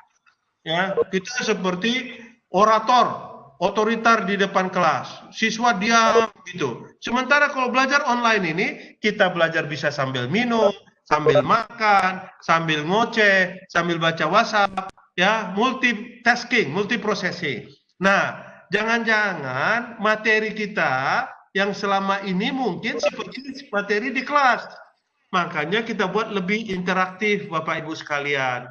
Ya, kita seperti orator, otoriter di depan kelas. Siswa diam gitu. Sementara kalau belajar online ini, kita belajar bisa sambil minum, sambil makan, sambil ngoceh, sambil baca WhatsApp, ya, multitasking, multiprocessing. Nah, jangan-jangan materi kita yang selama ini mungkin seperti materi di kelas. Makanya kita buat lebih interaktif, Bapak Ibu sekalian.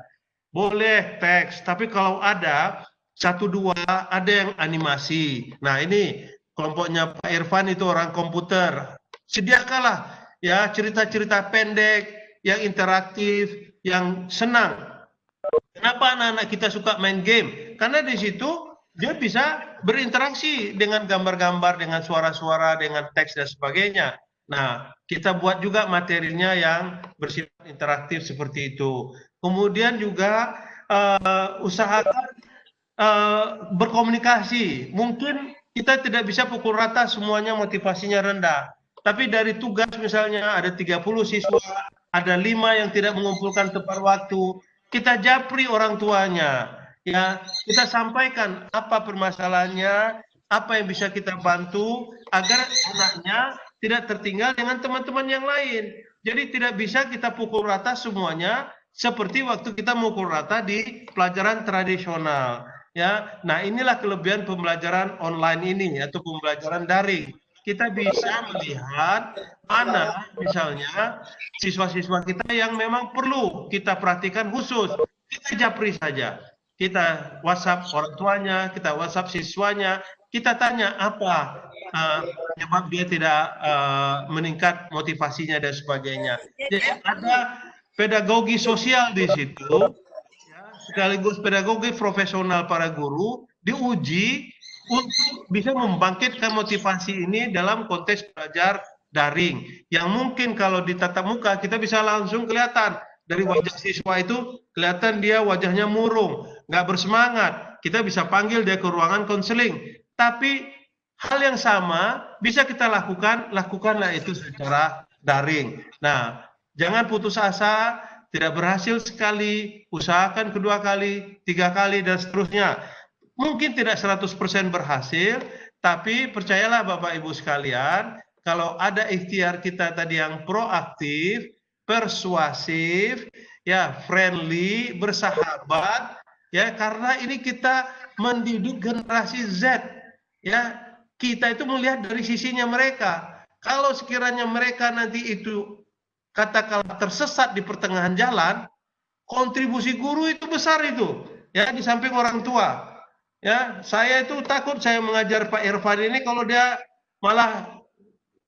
Boleh teks, tapi kalau ada satu dua ada yang animasi. Nah, ini kelompoknya Pak Irfan itu orang komputer. Sediakanlah ya cerita-cerita pendek yang interaktif, yang senang. Kenapa anak-anak kita suka main game? Karena di situ dia bisa berinteraksi dengan gambar-gambar, dengan suara-suara, dengan teks dan sebagainya. Nah, kita buat juga materinya yang bersifat interaktif seperti itu. Kemudian juga usahakan berkomunikasi. Mungkin kita tidak bisa pukul rata semuanya motivasinya rendah. Tapi dari tugas misalnya ada 30 siswa, ada 5 yang tidak mengumpulkan tepat waktu, kita japri orang tuanya. Ya, kita sampaikan apa permasalahannya, apa yang bisa kita bantu agar anaknya tidak tertinggal dengan teman-teman yang lain. Jadi tidak bisa kita pukul rata semuanya seperti waktu kita mukul rata di pelajaran tradisional. Ya, nah inilah kelebihan pembelajaran online ini atau pembelajaran daring. Kita bisa melihat mana misalnya siswa-siswa kita yang memang perlu kita perhatikan khusus. Kita japri saja. Kita WhatsApp orang tuanya, kita WhatsApp siswanya, kita tanya apa penyebab dia tidak meningkat motivasinya dan sebagainya. Jadi ada pedagogi sosial di situ, ya, sekaligus pedagogi profesional para guru diuji untuk bisa membangkitkan motivasi ini dalam konteks belajar daring. Yang mungkin kalau di tatap muka kita bisa langsung kelihatan dari wajah siswa itu kelihatan dia wajahnya murung, nggak bersemangat. Kita bisa panggil dia ke ruangan konseling. Tapi hal yang sama bisa kita lakukan, lakukanlah itu secara daring. Nah, jangan putus asa, tidak berhasil sekali, usahakan kedua kali, 3 kali, dan seterusnya. Mungkin tidak 100% berhasil, tapi percayalah Bapak Ibu sekalian, kalau ada ikhtiar kita tadi yang proaktif, persuasif, ya friendly, bersahabat, ya karena ini kita mendidik generasi Z, ya kita itu melihat dari sisinya mereka. Kalau sekiranya mereka nanti itu katakanlah tersesat di pertengahan jalan, kontribusi guru itu besar itu, ya di samping orang tua. Ya, saya itu takut saya mengajar Pak Irfan ini kalau dia malah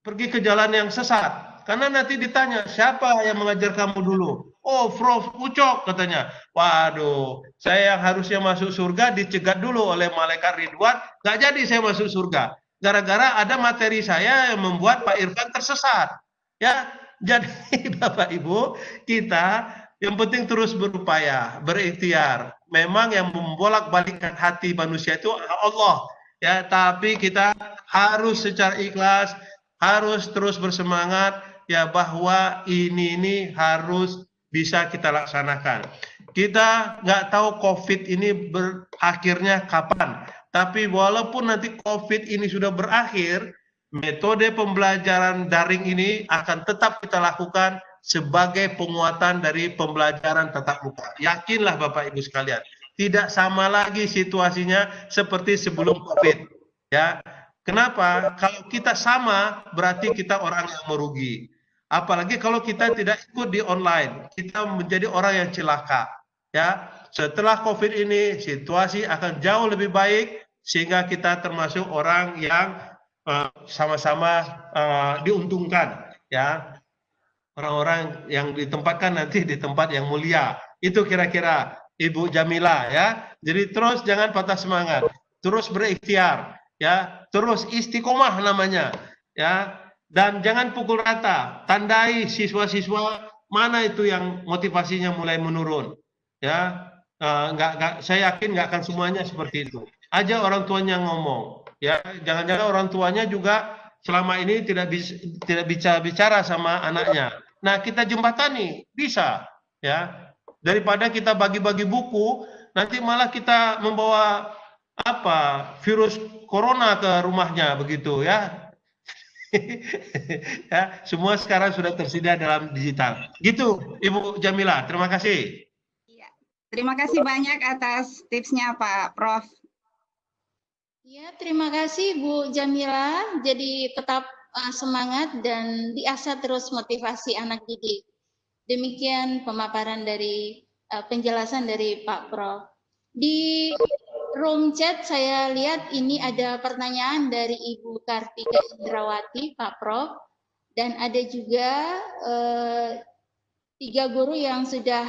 pergi ke jalan yang sesat. Karena nanti ditanya, siapa yang mengajar kamu dulu? Oh, Prof. Ucok katanya. Waduh, saya yang harusnya masuk surga dicegat dulu oleh malaikat Ridwan, nggak jadi saya masuk surga. Gara-gara ada materi saya yang membuat Pak Irfan tersesat. Ya, jadi Bapak Ibu, kita yang penting terus berupaya, berikhtiar. Memang yang membolak-balikkan hati manusia itu Allah, ya. Tapi kita harus secara ikhlas, harus terus bersemangat, ya bahwa ini harus bisa kita laksanakan. Kita nggak tahu COVID ini berakhirnya kapan. Tapi walaupun nanti COVID ini sudah berakhir, metode pembelajaran daring ini akan tetap kita lakukan sebagai penguatan dari pembelajaran tatap muka. Yakinlah Bapak Ibu sekalian, tidak sama lagi situasinya seperti sebelum COVID. Ya, kenapa? Kalau kita sama, berarti kita orang yang merugi. Apalagi kalau kita tidak ikut di online, kita menjadi orang yang celaka. Ya, setelah COVID ini situasi akan jauh lebih baik sehingga kita termasuk orang yang sama-sama diuntungkan. Ya. Orang-orang yang ditempatkan nanti di tempat yang mulia. Itu kira-kira Ibu Jamila, ya. Jadi terus jangan patah semangat, terus berikhtiar, ya, terus istiqomah namanya, ya. Dan jangan pukul rata, tandai siswa-siswa mana itu yang motivasinya mulai menurun, ya. Saya yakin nggak akan semuanya seperti itu. Aja orang tuanya ngomong, ya. Jangan-jangan orang tuanya juga selama ini tidak bisa bicara sama anaknya. Nah, kita jembatani, bisa, ya. Daripada kita bagi-bagi buku, nanti malah kita membawa virus corona ke rumahnya begitu, ya. Ya, semua sekarang sudah tersedia dalam digital. Gitu, Ibu Jamila. Terima kasih. Iya. Terima kasih banyak atas tipsnya Pak Prof. Ya, terima kasih Bu Jamila. Jadi tetap semangat dan diasah terus motivasi anak didik. Demikian pemaparan dari penjelasan dari Pak Prof. Di room chat saya lihat ini ada pertanyaan dari Ibu Kartika Indrawati, Pak Prof. Dan ada juga 3 guru yang sudah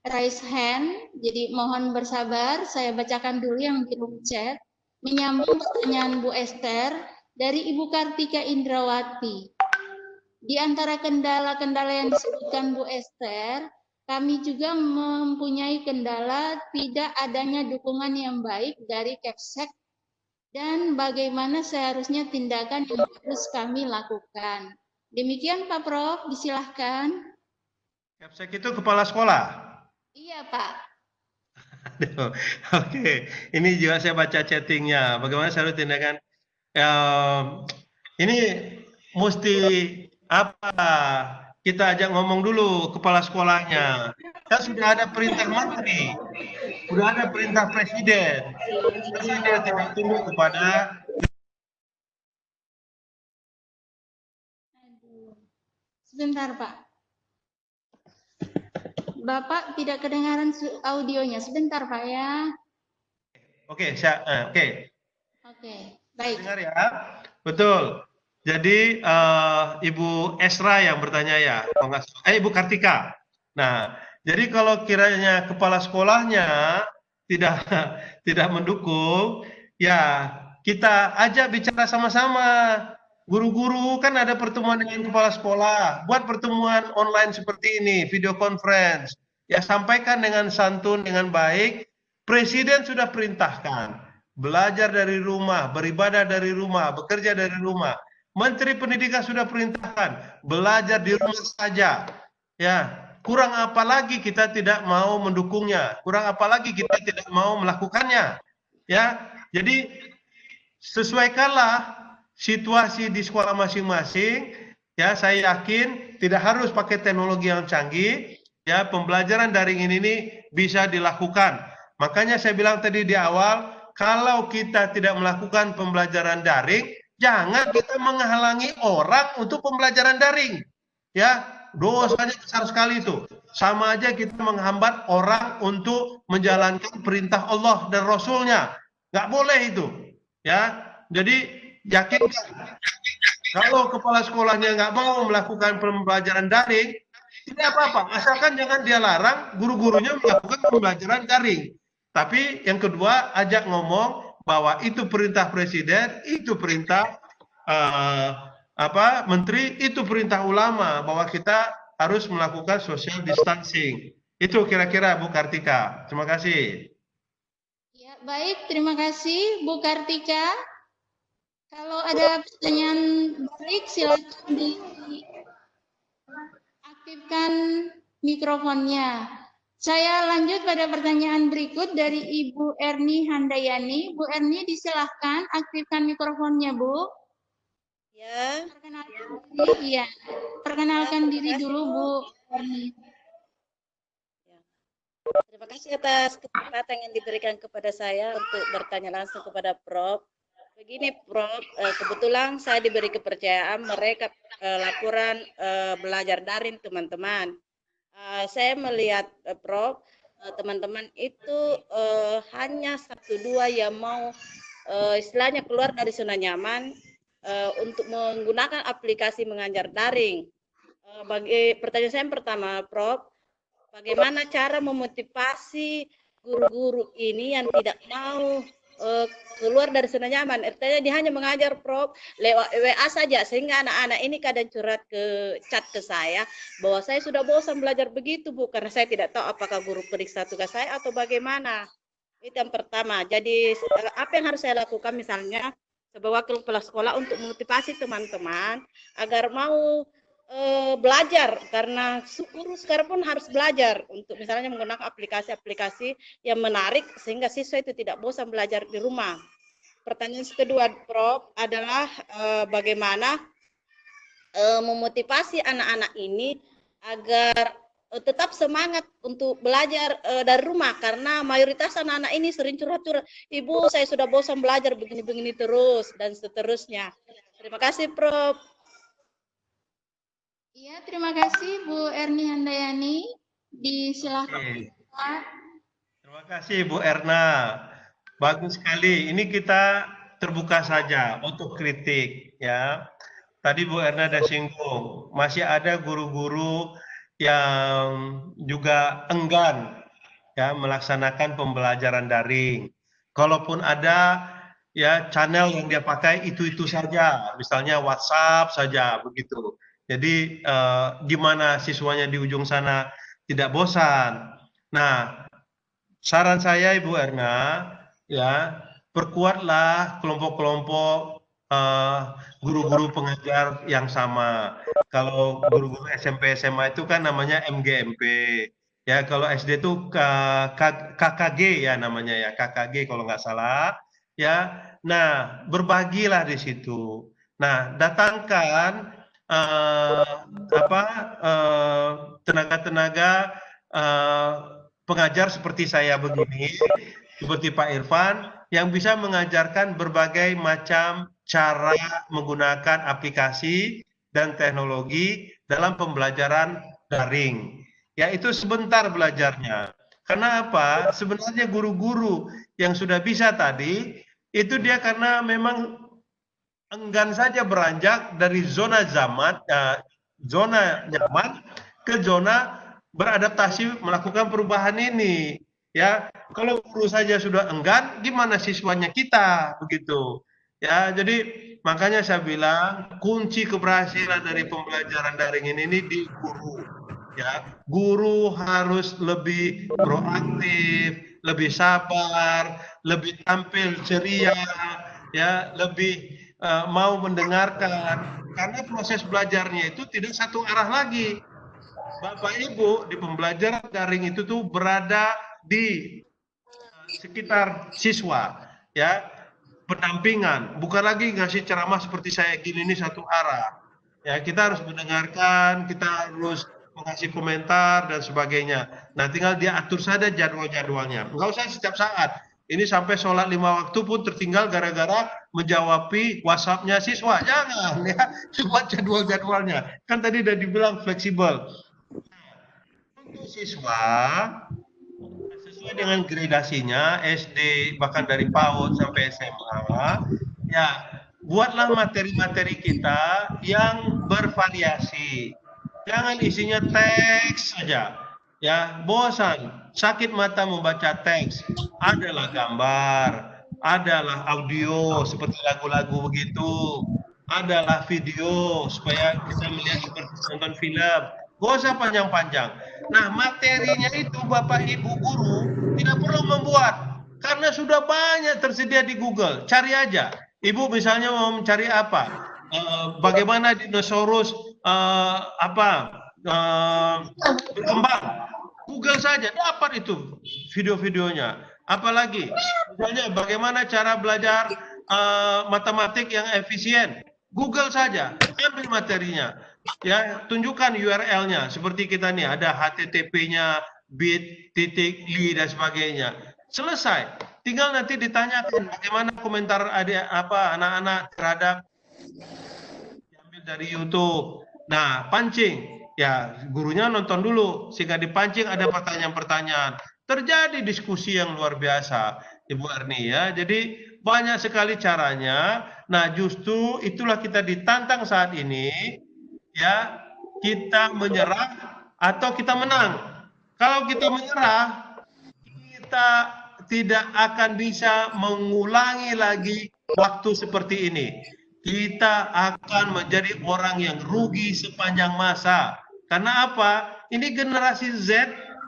raise hand. Jadi mohon bersabar, saya bacakan dulu yang di room chat. Menyambung pertanyaan Bu Esther dari Ibu Kartika Indrawati. Di antara kendala-kendala yang disebutkan Bu Esther, kami juga mempunyai kendala tidak adanya dukungan yang baik dari Kepsek dan bagaimana seharusnya tindakan yang harus kami lakukan. Demikian Pak Prof, disilahkan. Kepsek itu kepala sekolah? Iya Pak. Oke, ini juga saya baca chattingnya. Bagaimana seharusnya tindakan? Ini mesti kita ajak ngomong dulu kepala sekolahnya. Kan sudah ada perintah menteri, sudah ada perintah presiden. Presiden tidak tunduk kepada. Sebentar Pak. Bapak tidak kedengaran audionya. Sebentar Pak ya. Oke, Oke, baik. Dengar ya. Betul. Jadi Ibu Esra yang bertanya ya. Ibu Kartika. Nah, jadi kalau kiranya kepala sekolahnya tidak tidak mendukung, ya kita ajak bicara sama-sama. Guru-guru kan ada pertemuan dengan kepala sekolah, buat pertemuan online seperti ini, video conference. Ya sampaikan dengan santun, dengan baik. Presiden sudah perintahkan belajar dari rumah, beribadah dari rumah, bekerja dari rumah. Menteri Pendidikan sudah perintahkan belajar di rumah saja. Ya, kurang apa lagi kita tidak mau mendukungnya, kurang apa lagi kita tidak mau melakukannya. Ya, jadi sesuaikanlah situasi di sekolah masing-masing. Ya, saya yakin tidak harus pakai teknologi yang canggih. Ya, pembelajaran daring ini bisa dilakukan. Makanya saya bilang tadi di awal, kalau kita tidak melakukan pembelajaran daring, jangan kita menghalangi orang untuk pembelajaran daring. Ya, dosanya besar sekali itu. Sama aja kita menghambat orang untuk menjalankan perintah Allah dan Rasulnya. Nggak boleh itu. Ya, jadi yakinkan kalau kepala sekolahnya nggak mau melakukan pembelajaran daring, tidak apa-apa, asalkan jangan dia larang guru-gurunya melakukan pembelajaran daring. Tapi yang kedua, ajak ngomong bahwa itu perintah presiden, itu perintah menteri, itu perintah ulama, bahwa kita harus melakukan social distancing. Itu kira-kira Bu Kartika. Terima kasih. Ya, baik, terima kasih Bu Kartika. Kalau ada pertanyaan balik, silakan diaktifkan mikrofonnya. Saya lanjut pada pertanyaan berikut dari Ibu Erni Handayani. Bu Erni, disilahkan aktifkan mikrofonnya, Bu. Ya. Perkenalkan diri dulu, Bu Erni. Terima kasih atas kesempatan yang diberikan kepada saya untuk bertanya langsung kepada Prof. Begini Prof, kebetulan saya diberi kepercayaan merekap laporan belajar daring teman-teman. Saya melihat Prof, teman-teman itu hanya 1-2 yang mau istilahnya keluar dari zona nyaman untuk menggunakan aplikasi mengajar daring. Bagi pertanyaan saya yang pertama Prof, bagaimana cara memotivasi guru-guru ini yang tidak mau keluar dari zona nyaman? Artinya dia hanya mengajar Prof lewat WA saja, sehingga anak-anak ini kadang curhat ke chat ke saya bahwa saya sudah bosan belajar begitu Bu, karena saya tidak tahu apakah guru periksa tugas saya atau bagaimana. Itu yang pertama. Jadi apa yang harus saya lakukan misalnya sebagai wakil kepala sekolah untuk memotivasi teman-teman agar mau belajar, karena guru sekarang pun harus belajar untuk misalnya menggunakan aplikasi-aplikasi yang menarik sehingga siswa itu tidak bosan belajar di rumah. Pertanyaan kedua Prof adalah bagaimana memotivasi anak-anak ini agar tetap semangat untuk belajar dari rumah, karena mayoritas anak-anak ini sering curhat-curhat, Ibu saya sudah bosan belajar begini-begini terus dan seterusnya. Terima kasih Prof. Iya, terima kasih Bu Erni Handayani. Disilahkan. Terima kasih Bu Erna. Bagus sekali. Ini kita terbuka saja untuk kritik ya. Tadi Bu Erna ada singgung, masih ada guru-guru yang juga enggan ya melaksanakan pembelajaran daring. Kalaupun ada ya channel yang dia pakai itu saja, misalnya WhatsApp saja begitu. Jadi gimana siswanya di ujung sana tidak bosan. Nah, saran saya Ibu Erna, ya perkuatlah kelompok-kelompok guru-guru pengajar yang sama. Kalau guru-guru SMP SMA itu kan namanya MGMP. Ya, kalau SD itu KKG ya namanya ya, KKG kalau nggak salah. Ya, nah berbagilah di situ. Nah, datangkan tenaga-tenaga pengajar seperti saya begini, seperti Pak Irfan, yang bisa mengajarkan berbagai macam cara menggunakan aplikasi dan teknologi dalam pembelajaran daring. Ya, itu sebentar belajarnya. Karena apa? Sebenarnya guru-guru yang sudah bisa tadi, itu dia karena memang enggan saja beranjak dari zona nyaman ke zona beradaptasi melakukan perubahan ini. Ya, kalau guru saja sudah enggan, gimana siswanya kita begitu? Ya, jadi makanya saya bilang kunci keberhasilan dari pembelajaran daring ini di guru. Ya, guru harus lebih proaktif, lebih sabar, lebih tampil ceria, ya, lebih mau mendengarkan. Karena proses belajarnya itu tidak satu arah lagi. Bapak Ibu di pembelajaran daring itu tuh berada di sekitar siswa, ya, pendampingan, bukan lagi ngasih ceramah seperti saya gini ini satu arah. Ya, kita harus mendengarkan, kita harus mengasih komentar dan sebagainya. Nah, tinggal dia atur saja jadwal-jadwalnya. Enggak usah setiap saat. Ini sampai sholat 5 waktu pun tertinggal gara-gara menjawabi WhatsApp-nya siswa. Jangan ya, buat jadwal-jadwalnya. Kan tadi udah dibilang fleksibel. Untuk siswa sesuai dengan gradasinya SD bahkan dari PAUD sampai SMA, ya buatlah materi-materi kita yang bervariasi. Jangan isinya teks saja. Ya, bosan, sakit mata membaca teks. Adalah gambar, adalah audio seperti lagu-lagu begitu. Adalah video supaya bisa melihat seperti nonton film. Gak usah panjang-panjang. Nah, materinya itu Bapak Ibu guru tidak perlu membuat karena sudah banyak tersedia di Google. Cari aja. Ibu misalnya mau mencari apa? Bagaimana dinosaurus berkembang? Google saja dapat itu video-videonya. Apalagi misalnya bagaimana cara belajar matematik yang efisien? Google saja, ambil materinya. Ya, tunjukkan URL-nya seperti kita nih ada HTTP-nya, bit.ly dan sebagainya. Selesai. Tinggal nanti ditanyakan bagaimana komentar anak-anak terhadap diambil dari YouTube. Nah, pancing. Ya, gurunya nonton dulu sehingga dipancing ada pertanyaan-pertanyaan. Terjadi diskusi yang luar biasa, Ibu Erni ya. Jadi banyak sekali caranya. Nah, justru itulah kita ditantang saat ini. Ya, kita menyerah atau kita menang. Kalau kita menyerah, kita tidak akan bisa mengulangi lagi waktu seperti ini. Kita akan menjadi orang yang rugi sepanjang masa. Karena apa? Ini generasi Z,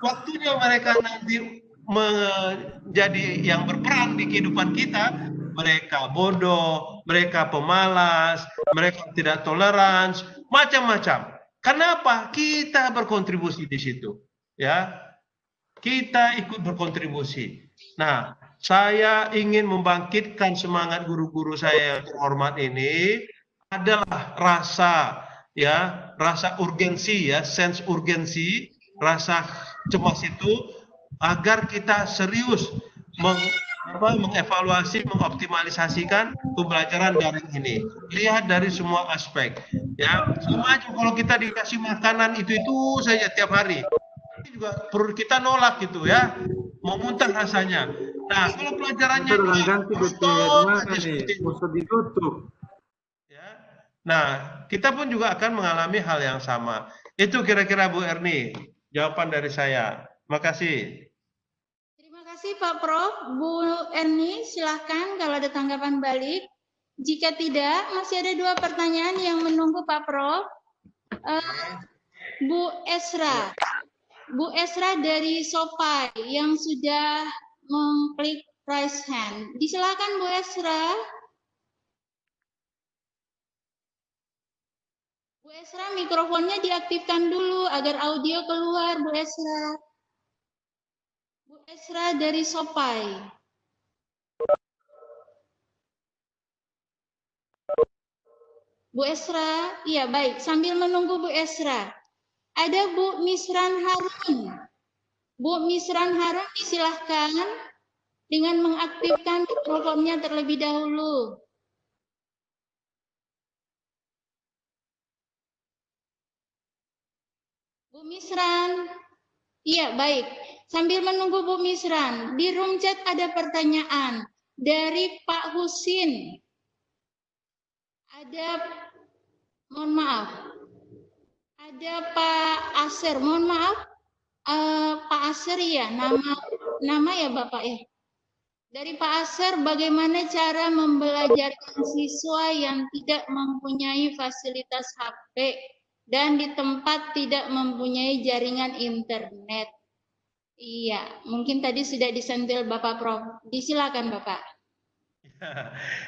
waktunya mereka nanti menjadi yang berperan di kehidupan kita, mereka bodoh, mereka pemalas, mereka tidak toleran, macam-macam. Kenapa? Kita berkontribusi di situ, ya. Kita ikut berkontribusi. Nah, saya ingin membangkitkan semangat guru-guru saya yang terhormat ini adalah rasa urgensi ya, sense urgensi, rasa cemas itu agar kita serius mengevaluasi, mengoptimalisasikan pembelajaran daring ini. Lihat dari semua aspek. Ya, semua kalau kita dikasih makanan itu saja tiap hari, ini juga perlu kita nolak gitu ya, mau muntah rasanya. Nah, kalau pelajarannya ditutup. Ya. Nah, kita pun juga akan mengalami hal yang sama. Itu kira-kira Bu Erni, jawaban dari saya. Makasih. Terima kasih Pak Prof. Bu Erni, silahkan kalau ada tanggapan balik. Jika tidak, masih ada 2 pertanyaan yang menunggu Pak Prof. Bu Esra. Bu Esra dari Sopai yang sudah mengklik raise hand. Disilakan Bu Esra. Bu Esra, mikrofonnya diaktifkan dulu agar audio keluar, Bu Esra. Bu Esra dari Sopai. Bu Esra, iya baik. Sambil menunggu Bu Esra, ada Bu Misran Harun. Bu Misran Harun disilahkan dengan mengaktifkan mikrofonnya terlebih dahulu. Bu Misran, iya baik. Sambil menunggu Bu Misran, di room chat ada pertanyaan dari Pak Husin. Ada, mohon maaf, ada Pak Aser, mohon maaf, Pak Asir ya, nama ya Bapak ya. Dari Pak Asir, bagaimana cara membelajarkan siswa yang tidak mempunyai fasilitas HP dan di tempat tidak mempunyai jaringan internet? Iya, mungkin tadi sudah disentil Bapak Prof. Disilakan Bapak.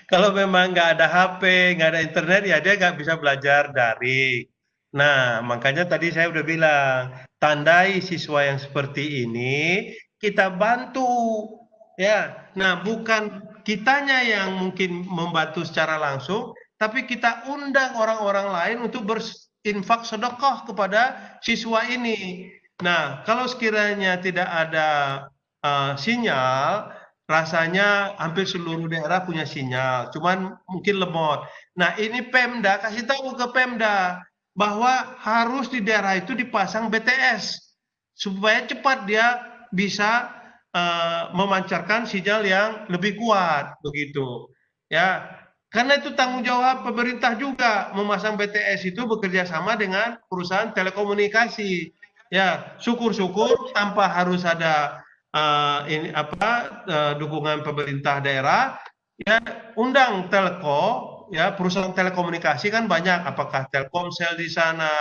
Kalau memang nggak ada HP, nggak ada internet, ya dia nggak bisa belajar daring. Nah, makanya tadi saya udah bilang, tandai siswa yang seperti ini, kita bantu. Ya, nah bukan kitanya yang mungkin membantu secara langsung, tapi kita undang orang-orang lain untuk berinfak sedekah kepada siswa ini. Nah, kalau sekiranya tidak ada sinyal, rasanya hampir seluruh daerah punya sinyal, cuman mungkin lemot. Nah, ini Pemda, kasih tahu ke Pemda bahwa harus di daerah itu dipasang BTS supaya cepat dia bisa memancarkan sinyal yang lebih kuat, begitu. Ya, karena itu tanggung jawab pemerintah juga memasang BTS itu bekerja sama dengan perusahaan telekomunikasi. Ya, syukur-syukur tanpa harus ada dukungan pemerintah daerah, ya undang Telco, ya perusahaan telekomunikasi kan banyak, apakah Telkomsel di sana,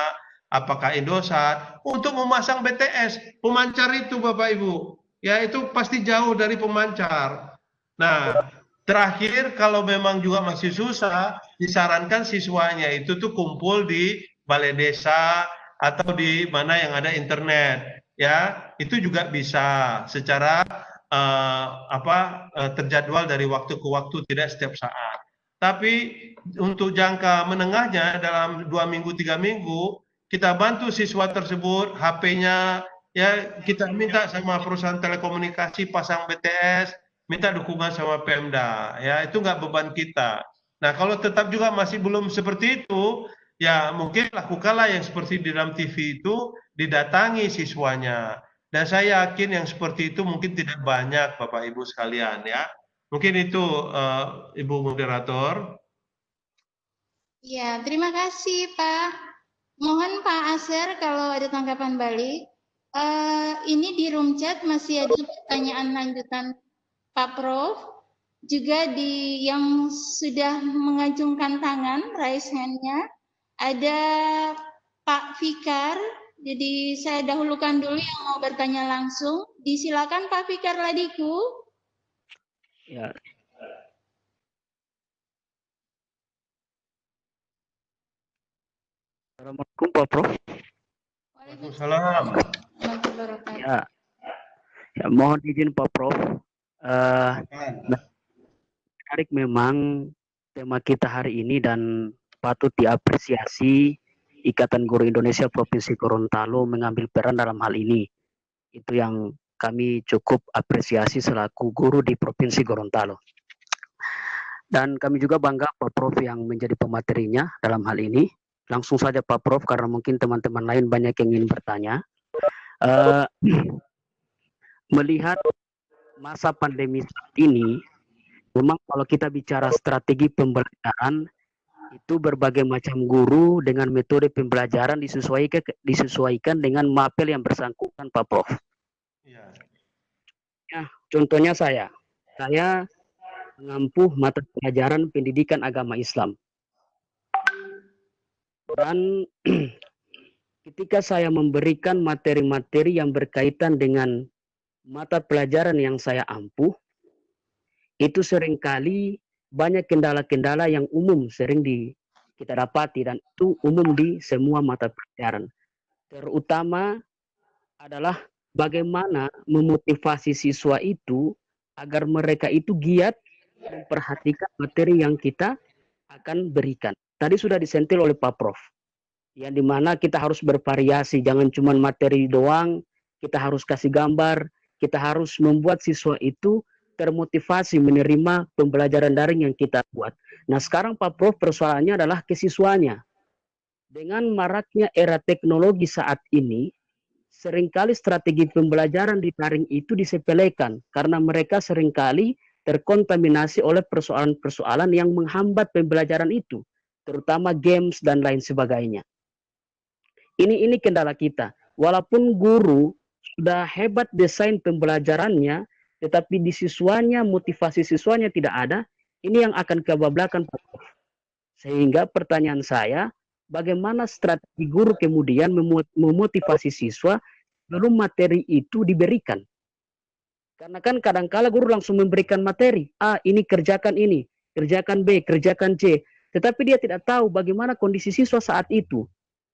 apakah Indosat, untuk memasang BTS, pemancar itu Bapak Ibu, ya itu pasti jauh dari pemancar. Nah, terakhir kalau memang juga masih susah, disarankan siswanya itu tuh kumpul di balai desa atau di mana yang ada internet. Ya, itu juga bisa secara terjadwal dari waktu ke waktu, tidak setiap saat. Tapi untuk jangka menengahnya dalam 2 minggu 3 minggu kita bantu siswa tersebut, HP-nya ya kita minta sama perusahaan telekomunikasi pasang BTS, minta dukungan sama Pemda, ya itu nggak beban kita. Nah kalau tetap juga masih belum seperti itu, ya mungkin lakukanlah yang seperti di dalam TV itu, didatangi siswanya. Dan saya yakin yang seperti itu mungkin tidak banyak Bapak Ibu sekalian ya. Mungkin itu Ibu moderator. Ya, terima kasih Pak. Mohon Pak Asir kalau ada tanggapan balik. Ini di room chat masih ada pertanyaan lanjutan Pak Prof. Juga di yang sudah mengacungkan tangan, raise hand-nya, ada Pak Fikar. Jadi saya dahulukan dulu yang mau bertanya langsung. Disilakan Pak Fikar Ladiku. Ya. Assalamualaikum Pak Prof. Waalaikumsalam. Ya, ya mohon izin Pak Prof. Menarik memang tema kita hari ini dan patut diapresiasi Ikatan Guru Indonesia Provinsi Gorontalo mengambil peran dalam hal ini. Itu yang kami cukup apresiasi selaku guru di Provinsi Gorontalo. Dan kami juga bangga Pak Prof yang menjadi pematerinya dalam hal ini. Langsung saja Pak Prof, karena mungkin teman-teman lain banyak yang ingin bertanya. Melihat masa pandemi saat ini, memang kalau kita bicara strategi pembelajaran, itu berbagai macam guru dengan metode pembelajaran disesuaikan dengan mapel yang bersangkutan Pak Prof. Ya, contohnya saya mengampu mata pelajaran pendidikan agama Islam. Dan ketika saya memberikan materi-materi yang berkaitan dengan mata pelajaran yang saya ampuh, itu seringkali banyak kendala-kendala yang umum sering kita dapati, dan itu umum di semua mata pelajaran. Terutama adalah bagaimana memotivasi siswa itu agar mereka itu giat memperhatikan materi yang kita akan berikan. Tadi sudah disentil oleh Pak Prof, yang dimana kita harus bervariasi, jangan cuma materi doang, kita harus kasih gambar, kita harus membuat siswa itu termotivasi menerima pembelajaran daring yang kita buat. Nah sekarang Pak Prof, persoalannya adalah ke siswanya. Dengan maraknya era teknologi saat ini, seringkali strategi pembelajaran di daring itu disepelekan karena mereka seringkali terkontaminasi oleh persoalan-persoalan yang menghambat pembelajaran itu, terutama games dan lain sebagainya. Ini kendala kita. Walaupun guru sudah hebat desain pembelajarannya, tetapi di siswanya, motivasi siswanya tidak ada, ini yang akan kebablakan, Pak Prof. Sehingga pertanyaan saya, bagaimana strategi guru kemudian memotivasi siswa belum materi itu diberikan? Karena kan kadangkala guru langsung memberikan materi, ini kerjakan ini, kerjakan B, kerjakan C, tetapi dia tidak tahu bagaimana kondisi siswa saat itu.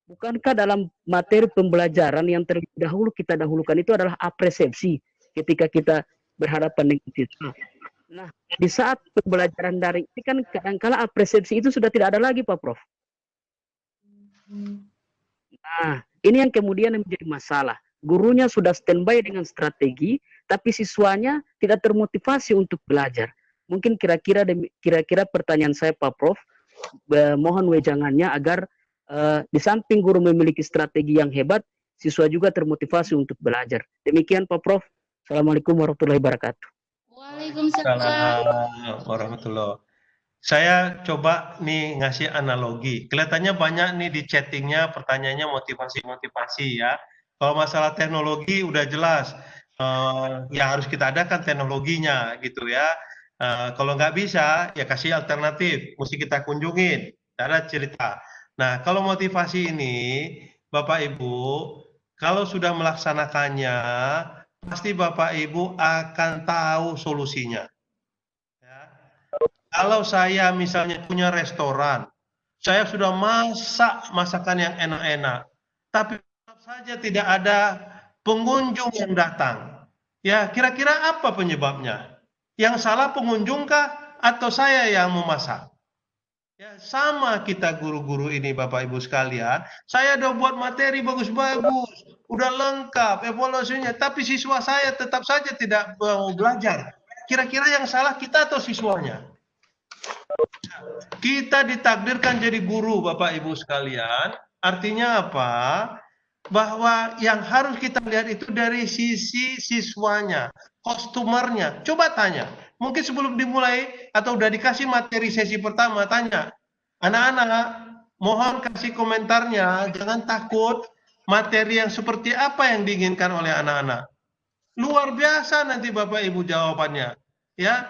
Bukankah dalam materi pembelajaran yang terlebih dahulu kita dahulukan itu adalah apresepsi ketika kita berhadapan dengan siswa. Nah, di saat pembelajaran daring ini kan kadangkala apresepsi itu sudah tidak ada lagi, Pak Prof. Nah, ini yang kemudian menjadi masalah. Gurunya sudah standby dengan strategi, tapi siswanya tidak termotivasi untuk belajar. Mungkin kira-kira pertanyaan saya, Pak Prof, mohon wejangannya agar di samping guru memiliki strategi yang hebat, siswa juga termotivasi untuk belajar. Demikian, Pak Prof. Assalamualaikum warahmatullahi wabarakatuh. Waalaikumsalam warahmatullahi. Saya coba nih ngasih analogi. Kelihatannya banyak nih di chattingnya pertanyaannya motivasi-motivasi ya. Kalau masalah teknologi udah jelas, ya harus kita adakan teknologinya gitu ya. Kalau nggak bisa, ya kasih alternatif, mesti kita kunjungin. Ada cerita. Nah, kalau motivasi ini, Bapak Ibu, kalau sudah melaksanakannya, pasti Bapak Ibu akan tahu solusinya. Ya. Kalau saya misalnya punya restoran, saya sudah masak masakan yang enak-enak, tapi tetap saja tidak ada pengunjung yang datang. Ya, kira-kira apa penyebabnya? Yang salah pengunjung kah atau saya yang memasak? Ya, sama kita guru-guru ini Bapak Ibu sekalian, saya udah buat materi bagus-bagus, udah lengkap evaluasinya, tapi siswa saya tetap saja tidak mau belajar. Kira-kira yang salah kita atau siswanya? Kita ditakdirkan jadi guru Bapak Ibu sekalian, artinya apa? Bahwa yang harus kita lihat itu dari sisi siswanya, customernya. Coba tanya, mungkin sebelum dimulai atau udah dikasih materi sesi pertama, tanya, anak-anak mohon kasih komentarnya, jangan takut materi yang seperti apa yang diinginkan oleh anak-anak. Luar biasa nanti Bapak Ibu jawabannya, ya.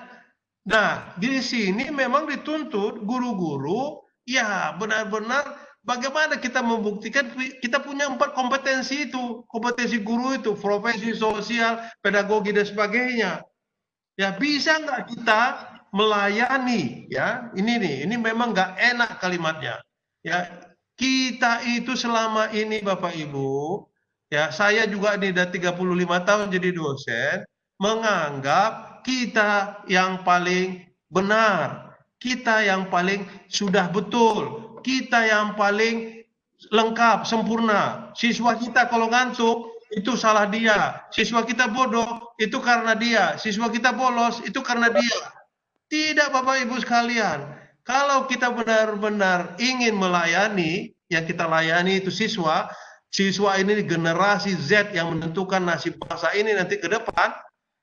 Nah, di sini memang dituntut guru-guru, ya benar-benar bagaimana kita membuktikan kita punya 4 kompetensi itu, kompetensi guru itu, profesi sosial, pedagogi dan sebagainya. Ya bisa nggak kita melayani? Ya ini memang nggak enak kalimatnya. Ya kita itu selama ini Bapak Ibu, ya saya juga ini udah 35 tahun jadi dosen, menganggap kita yang paling benar, kita yang paling sudah betul, kita yang paling lengkap, sempurna. Siswa kita kalau ngantuk, itu salah dia. Siswa kita bodoh, itu karena dia. Siswa kita bolos, itu karena dia. Tidak Bapak Ibu sekalian. Kalau kita benar-benar ingin melayani, yang kita layani itu siswa, siswa ini generasi Z yang menentukan nasib bangsa ini nanti ke depan,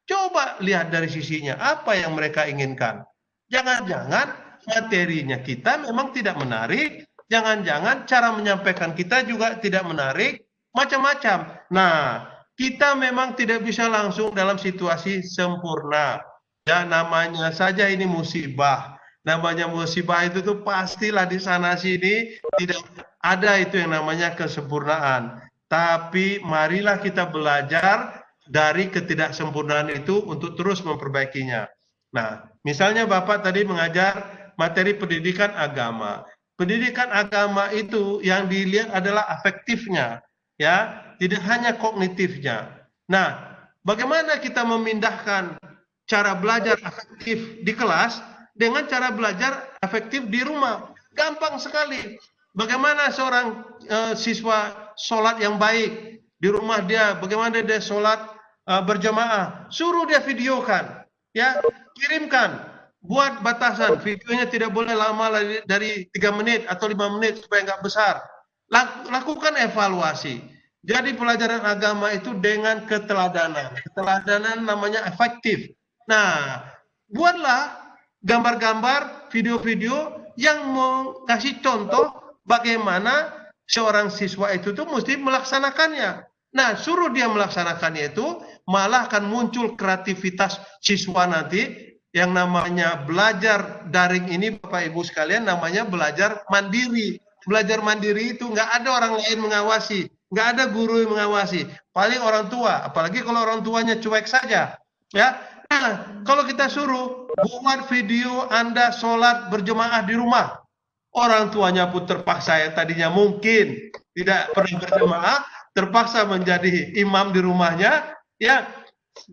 coba lihat dari sisinya, apa yang mereka inginkan. Jangan-jangan materinya kita memang tidak menarik, jangan-jangan cara menyampaikan kita juga tidak menarik, macam-macam. Nah, kita memang tidak bisa langsung dalam situasi sempurna. Ya, namanya saja ini musibah. Namanya musibah itu tuh pastilah di sana sini tidak ada itu yang namanya kesempurnaan. Tapi marilah kita belajar dari ketidaksempurnaan itu untuk terus memperbaikinya. Nah, misalnya Bapak tadi mengajar materi pendidikan agama. Pendidikan agama itu yang dilihat adalah afektifnya, ya, tidak hanya kognitifnya. Nah, bagaimana kita memindahkan cara belajar afektif di kelas dengan cara belajar afektif di rumah? Gampang sekali. Bagaimana seorang siswa sholat yang baik di rumah dia, bagaimana dia sholat berjamaah, suruh dia videokan, ya, kirimkan, buat batasan, videonya tidak boleh lama dari 3 menit atau 5 menit supaya nggak besar. Lakukan evaluasi. Jadi pelajaran agama itu dengan keteladanan. Keteladanan namanya efektif. Nah, buatlah gambar-gambar, video-video yang mengasih contoh bagaimana seorang siswa itu tuh mesti melaksanakannya. Nah, suruh dia melaksanakannya itu, malah akan muncul kreativitas siswa nanti yang namanya belajar daring ini, Bapak Ibu sekalian, namanya belajar mandiri. Belajar mandiri itu nggak ada orang lain mengawasi, nggak ada guru yang mengawasi, paling orang tua, apalagi kalau orang tuanya cuek saja. Ya, nah, kalau kita suruh buat video Anda sholat berjemaah di rumah, orang tuanya pun terpaksa yang tadinya mungkin tidak pernah berjemaah, terpaksa menjadi imam di rumahnya, ya,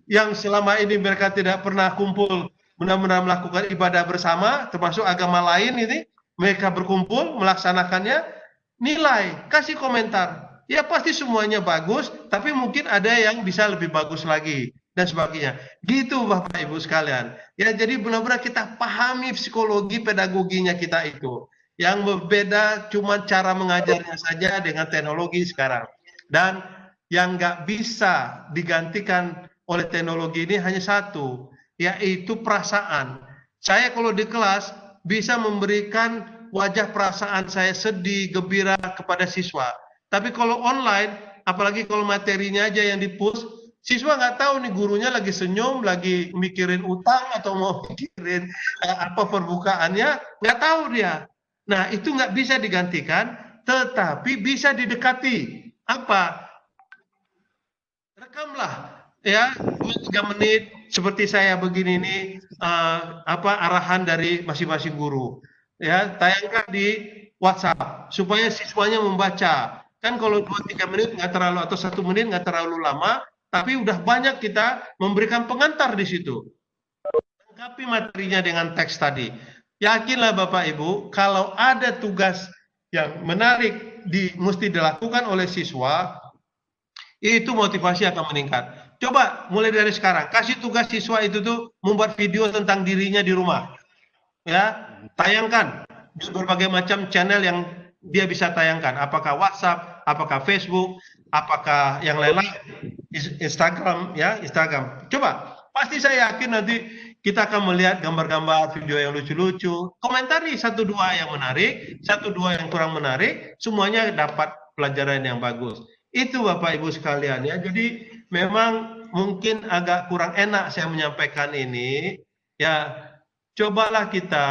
yang selama ini mereka tidak pernah kumpul benar-benar melakukan ibadah bersama, termasuk agama lain ini, mereka berkumpul melaksanakannya, nilai, kasih komentar. Ya pasti semuanya bagus, tapi mungkin ada yang bisa lebih bagus lagi dan sebagainya. Gitu Bapak Ibu sekalian. Ya jadi benar-benar kita pahami psikologi pedagoginya kita itu. Yang berbeda cuma cara mengajarnya saja dengan teknologi sekarang. Dan yang nggak bisa digantikan oleh teknologi ini hanya satu, yaitu perasaan. Saya kalau di kelas bisa memberikan wajah perasaan saya sedih, gembira kepada siswa. Tapi kalau online, apalagi kalau materinya aja yang di-push, siswa nggak tahu nih gurunya lagi senyum, lagi mikirin utang atau mau mikirin apa perbukaannya, nggak tahu dia. Nah itu nggak bisa digantikan, tetapi bisa didekati. Apa? Rekamlah ya 2-3 menit seperti saya begini ini arahan dari masing-masing guru. Ya, tayangkan di WhatsApp supaya siswanya membaca. Kan kalau 2-3 menit nggak terlalu atau 1 menit nggak terlalu lama, tapi udah banyak kita memberikan pengantar di situ. Lengkapi materinya dengan teks tadi. Yakinlah Bapak Ibu, kalau ada tugas yang menarik mesti dilakukan oleh siswa, itu motivasi akan meningkat. Coba mulai dari sekarang, kasih tugas siswa itu tuh membuat video tentang dirinya di rumah. Ya, tayangkan di berbagai macam channel yang dia bisa tayangkan, apakah WhatsApp, apakah Facebook, apakah yang lain-lain, Instagram, ya, Instagram. Coba, pasti saya yakin nanti kita akan melihat gambar-gambar video yang lucu-lucu, komentari 1-2 yang menarik, 1-2 yang kurang menarik, semuanya dapat pelajaran yang bagus. Itu Bapak Ibu sekalian ya. Jadi memang mungkin agak kurang enak saya menyampaikan ini. Ya, cobalah kita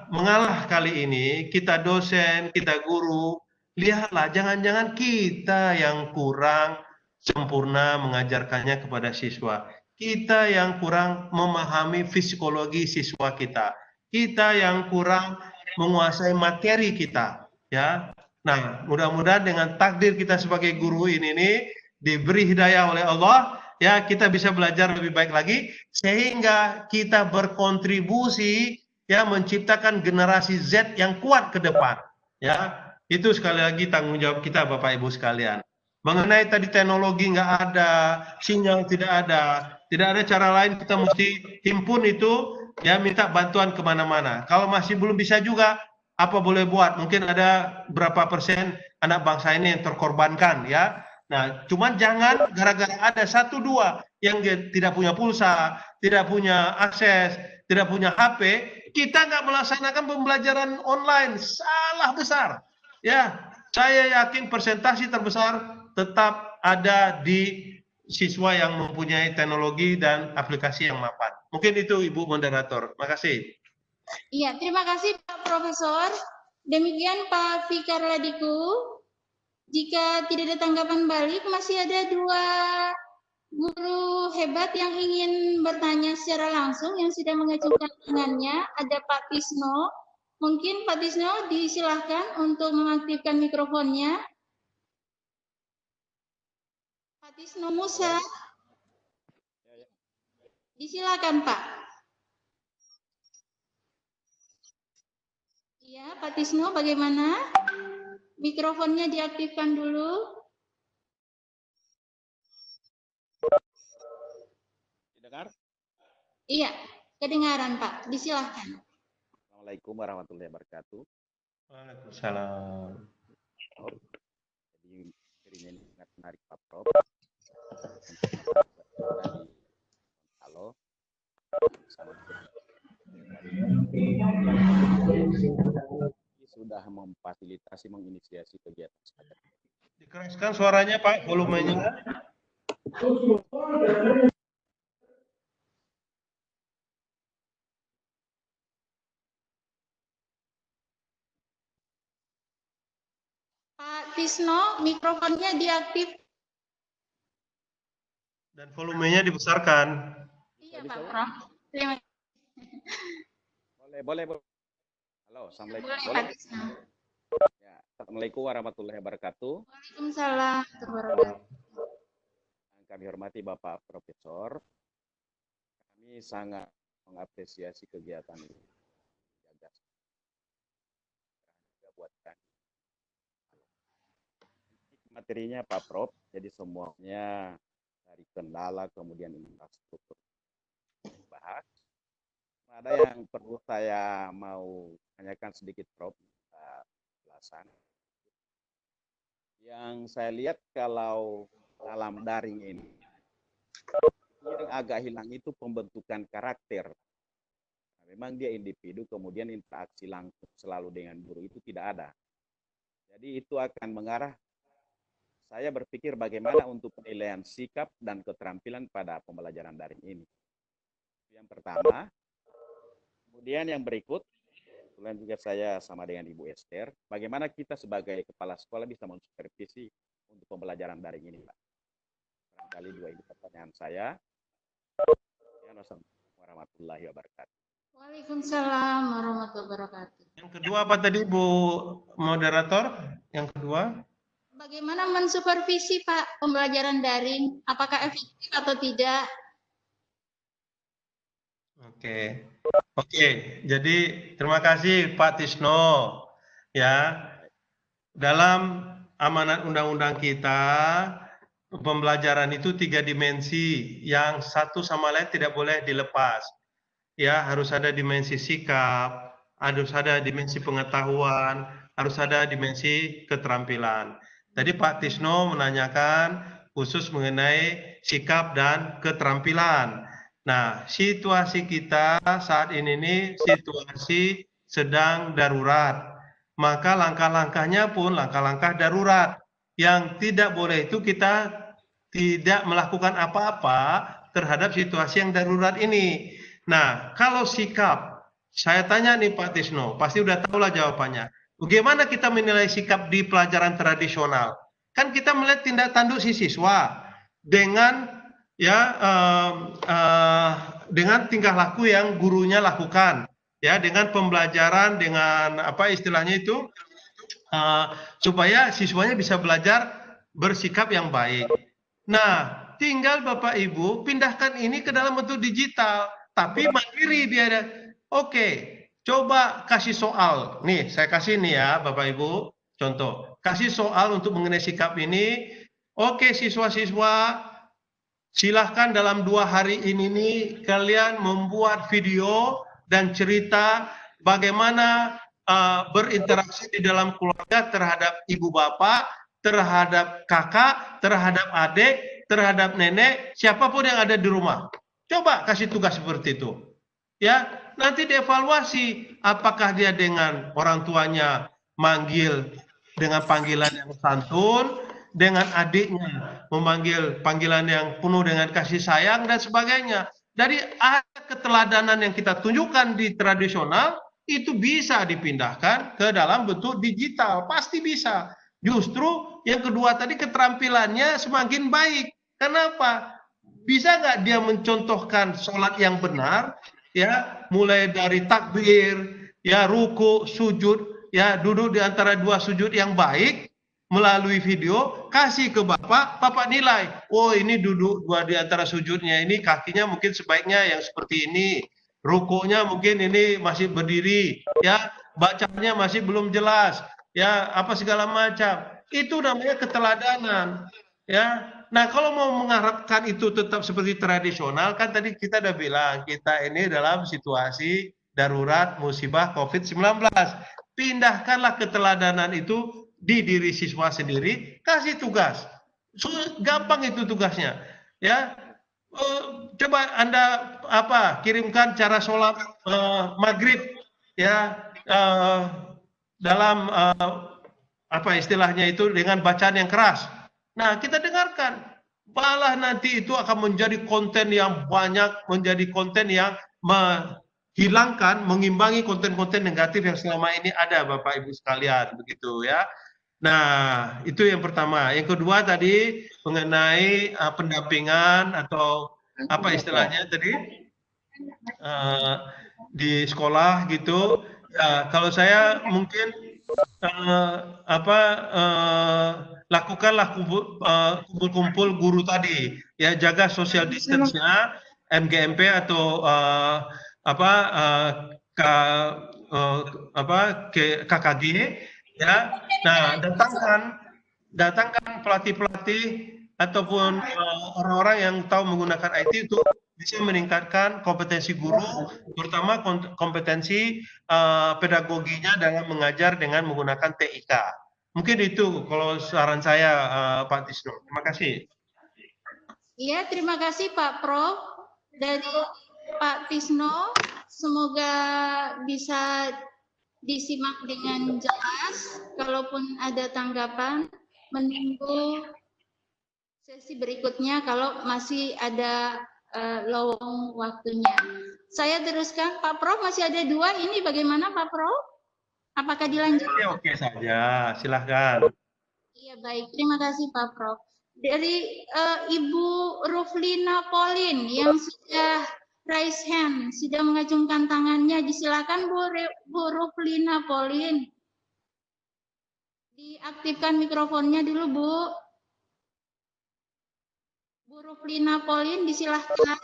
mengalah kali ini, kita dosen, kita guru, lihatlah jangan-jangan kita yang kurang sempurna mengajarkannya kepada siswa. Kita yang kurang memahami psikologi siswa kita. Kita yang kurang menguasai materi kita, ya. Nah, mudah-mudahan dengan takdir kita sebagai guru ini diberi hidayah oleh Allah, ya kita bisa belajar lebih baik lagi sehingga kita berkontribusi ya menciptakan generasi Z yang kuat ke depan. Ya, itu sekali lagi tanggung jawab kita Bapak Ibu sekalian. Mengenai tadi teknologi nggak ada, sinyal tidak ada cara lain, kita mesti himpun itu ya minta bantuan kemana-mana. Kalau masih belum bisa juga, apa boleh buat? Mungkin ada berapa persen anak bangsa ini yang terkorbankan ya. Nah, cuman jangan gara-gara ada 1-2 yang tidak punya pulsa, tidak punya akses, tidak punya HP, kita nggak melaksanakan pembelajaran online. Salah besar. Ya, saya yakin persentase terbesar tetap ada di siswa yang mempunyai teknologi dan aplikasi yang mapan. Mungkin itu Ibu Moderator. Makasih. Iya, terima kasih Pak Profesor. Demikian Pak Fikar Ladiku. Jika tidak ada tanggapan balik, masih ada 2 guru hebat yang ingin bertanya secara langsung yang sudah mengajukan tangannya. Ada Pak Tisno. Mungkin Pak Tisno disilahkan untuk mengaktifkan mikrofonnya. Pak Tisno Musa. Disilakan Pak. Ya, Pak Tisno bagaimana? Mikrofonnya diaktifkan dulu. Dengar? Iya, kedengaran Pak. Disilahkan. Assalamualaikum warahmatullahi wabarakatuh. Waalaikumsalam. Jadi ini sangat menarik Pak Prof. Halo. Sudah memfasilitasi menginisiasi kegiatan semacam ini. Dikeraskan suaranya Pak, volumenya. Pak Tisno, mikrofonnya diaktif. Dan volumenya dibesarkan. Iya Pak Prof. Terima Boleh. Halo, Assalamualaikum. boleh Boleh? Pak Tisno. Ya, Assalamualaikum warahmatullahi wabarakatuh. Waalaikumsalam warahmatullahi wabarakatuh. Yang kami hormati Bapak Profesor, kami sangat mengapresiasi kegiatan ini. Juga buat kami. Materinya Pak Prof, jadi semuanya dari kendala kemudian infrastruktur dibahas. Ada yang perlu saya mau tanyakan sedikit Prof, jelasan. Yang saya lihat kalau dalam daring ini, yang agak hilang itu pembentukan karakter. Nah, memang dia individu, kemudian interaksi langsung selalu dengan guru itu tidak ada. Jadi itu akan mengarah, saya berpikir bagaimana untuk penilaian sikap dan keterampilan pada pembelajaran daring ini. Yang pertama. Kemudian yang berikut, kebetulan juga saya sama dengan Ibu Esther, bagaimana kita sebagai kepala sekolah bisa mensupervisi untuk pembelajaran daring ini, Pak? Barangkali dua ini pertanyaan saya. Wassalamualaikum warahmatullahi wabarakatuh. Waalaikumsalam warahmatullahi wabarakatuh. Yang kedua apa tadi Bu Moderator? Yang kedua? Bagaimana mensupervisi Pak pembelajaran daring? Apakah efektif atau tidak? Oke, jadi terima kasih Pak Tisno. Ya, dalam amanat undang-undang kita, pembelajaran itu 3 dimensi, yang satu sama lain tidak boleh dilepas. Ya, harus ada dimensi sikap, harus ada dimensi pengetahuan, harus ada dimensi keterampilan. Tadi Pak Tisno menanyakan khusus mengenai sikap dan keterampilan. Nah, situasi kita saat ini situasi sedang darurat. Maka langkah-langkahnya pun langkah-langkah darurat. Yang tidak boleh itu kita tidak melakukan apa-apa terhadap situasi yang darurat ini. Nah, kalau sikap, saya tanya nih Pak Tisno, pasti udah tahu lah jawabannya. Bagaimana kita menilai sikap di pelajaran tradisional? Kan kita melihat tindak tanduk si siswa dengan dengan tingkah laku yang gurunya lakukan, ya, dengan pembelajaran, dengan apa istilahnya itu, supaya siswanya bisa belajar bersikap yang baik. Nah, tinggal Bapak Ibu pindahkan ini ke dalam bentuk digital, tapi mandiri dia. Oke, coba kasih soal. Nih, saya kasih nih ya Bapak Ibu, contoh. Kasih soal untuk mengenai sikap ini. Oke, siswa-siswa, silahkan dalam 2 hari ini nih kalian membuat video dan cerita bagaimana berinteraksi di dalam keluarga terhadap ibu bapak, terhadap kakak, terhadap adik, terhadap nenek, siapapun yang ada di rumah. Coba kasih tugas seperti itu. Ya, nanti dievaluasi apakah dia dengan orang tuanya manggil dengan panggilan yang santun, dengan adiknya memanggil panggilan yang penuh dengan kasih sayang dan sebagainya. Dari keteladanan yang kita tunjukkan di tradisional itu bisa dipindahkan ke dalam bentuk digital, pasti bisa. Justru yang kedua tadi keterampilannya semakin baik. Kenapa? Bisa nggak dia mencontohkan sholat yang benar, ya, mulai dari takbir, ya, ruku, sujud, ya, duduk di antara 2 sujud yang baik. Melalui video, kasih ke Bapak, Bapak nilai. Oh, ini duduk 2 di antara sujudnya, ini kakinya mungkin sebaiknya yang seperti ini. Rukuknya mungkin ini masih berdiri, ya, bacanya masih belum jelas, ya, apa segala macam. Itu namanya keteladanan, ya. Nah, kalau mau mengharapkan itu tetap seperti tradisional, kan tadi kita udah bilang, kita ini dalam situasi darurat musibah COVID-19. Pindahkanlah keteladanan itu di diri siswa sendiri, kasih tugas. Gampang itu tugasnya. Ya, coba Anda kirimkan cara sholat maghrib, ya, dalam apa istilahnya itu dengan bacaan yang keras. Nah, kita dengarkan. Malah nanti itu akan menjadi konten yang banyak, menjadi konten yang menghilangkan, mengimbangi konten-konten negatif yang selama ini ada, Bapak Ibu sekalian, begitu ya. Nah, itu yang pertama. Yang kedua tadi mengenai pendampingan atau apa istilahnya tadi di sekolah gitu. Ya, kalau saya mungkin lakukanlah kumpul-kumpul guru tadi, ya, jaga social distance-nya, MGMP atau KKG, ya. Nah, datangkan pelatih-pelatih ataupun orang-orang yang tahu menggunakan IT untuk bisa meningkatkan kompetensi guru, terutama kompetensi pedagoginya dalam mengajar dengan menggunakan TIK. Mungkin itu kalau saran saya, Pak Tisno. Terima kasih. Iya, terima kasih Pak Prof. Dari Pak Tisno, semoga bisa disimak dengan jelas. Kalaupun ada tanggapan, menunggu sesi berikutnya kalau masih ada lowong waktunya. Saya teruskan, Pak Prof, masih ada 2 ini, bagaimana Pak Prof? Apakah dilanjutkan? Oke saja, silahkan. Iya, baik, terima kasih Pak Prof. Dari Ibu Ruflina Polin yang sudah raise hand, sudah mengacungkan tangannya, disilakan Bu Ruflina Polin. Diaktifkan mikrofonnya dulu, Bu. Bu Ruflina Polin, disilahkan.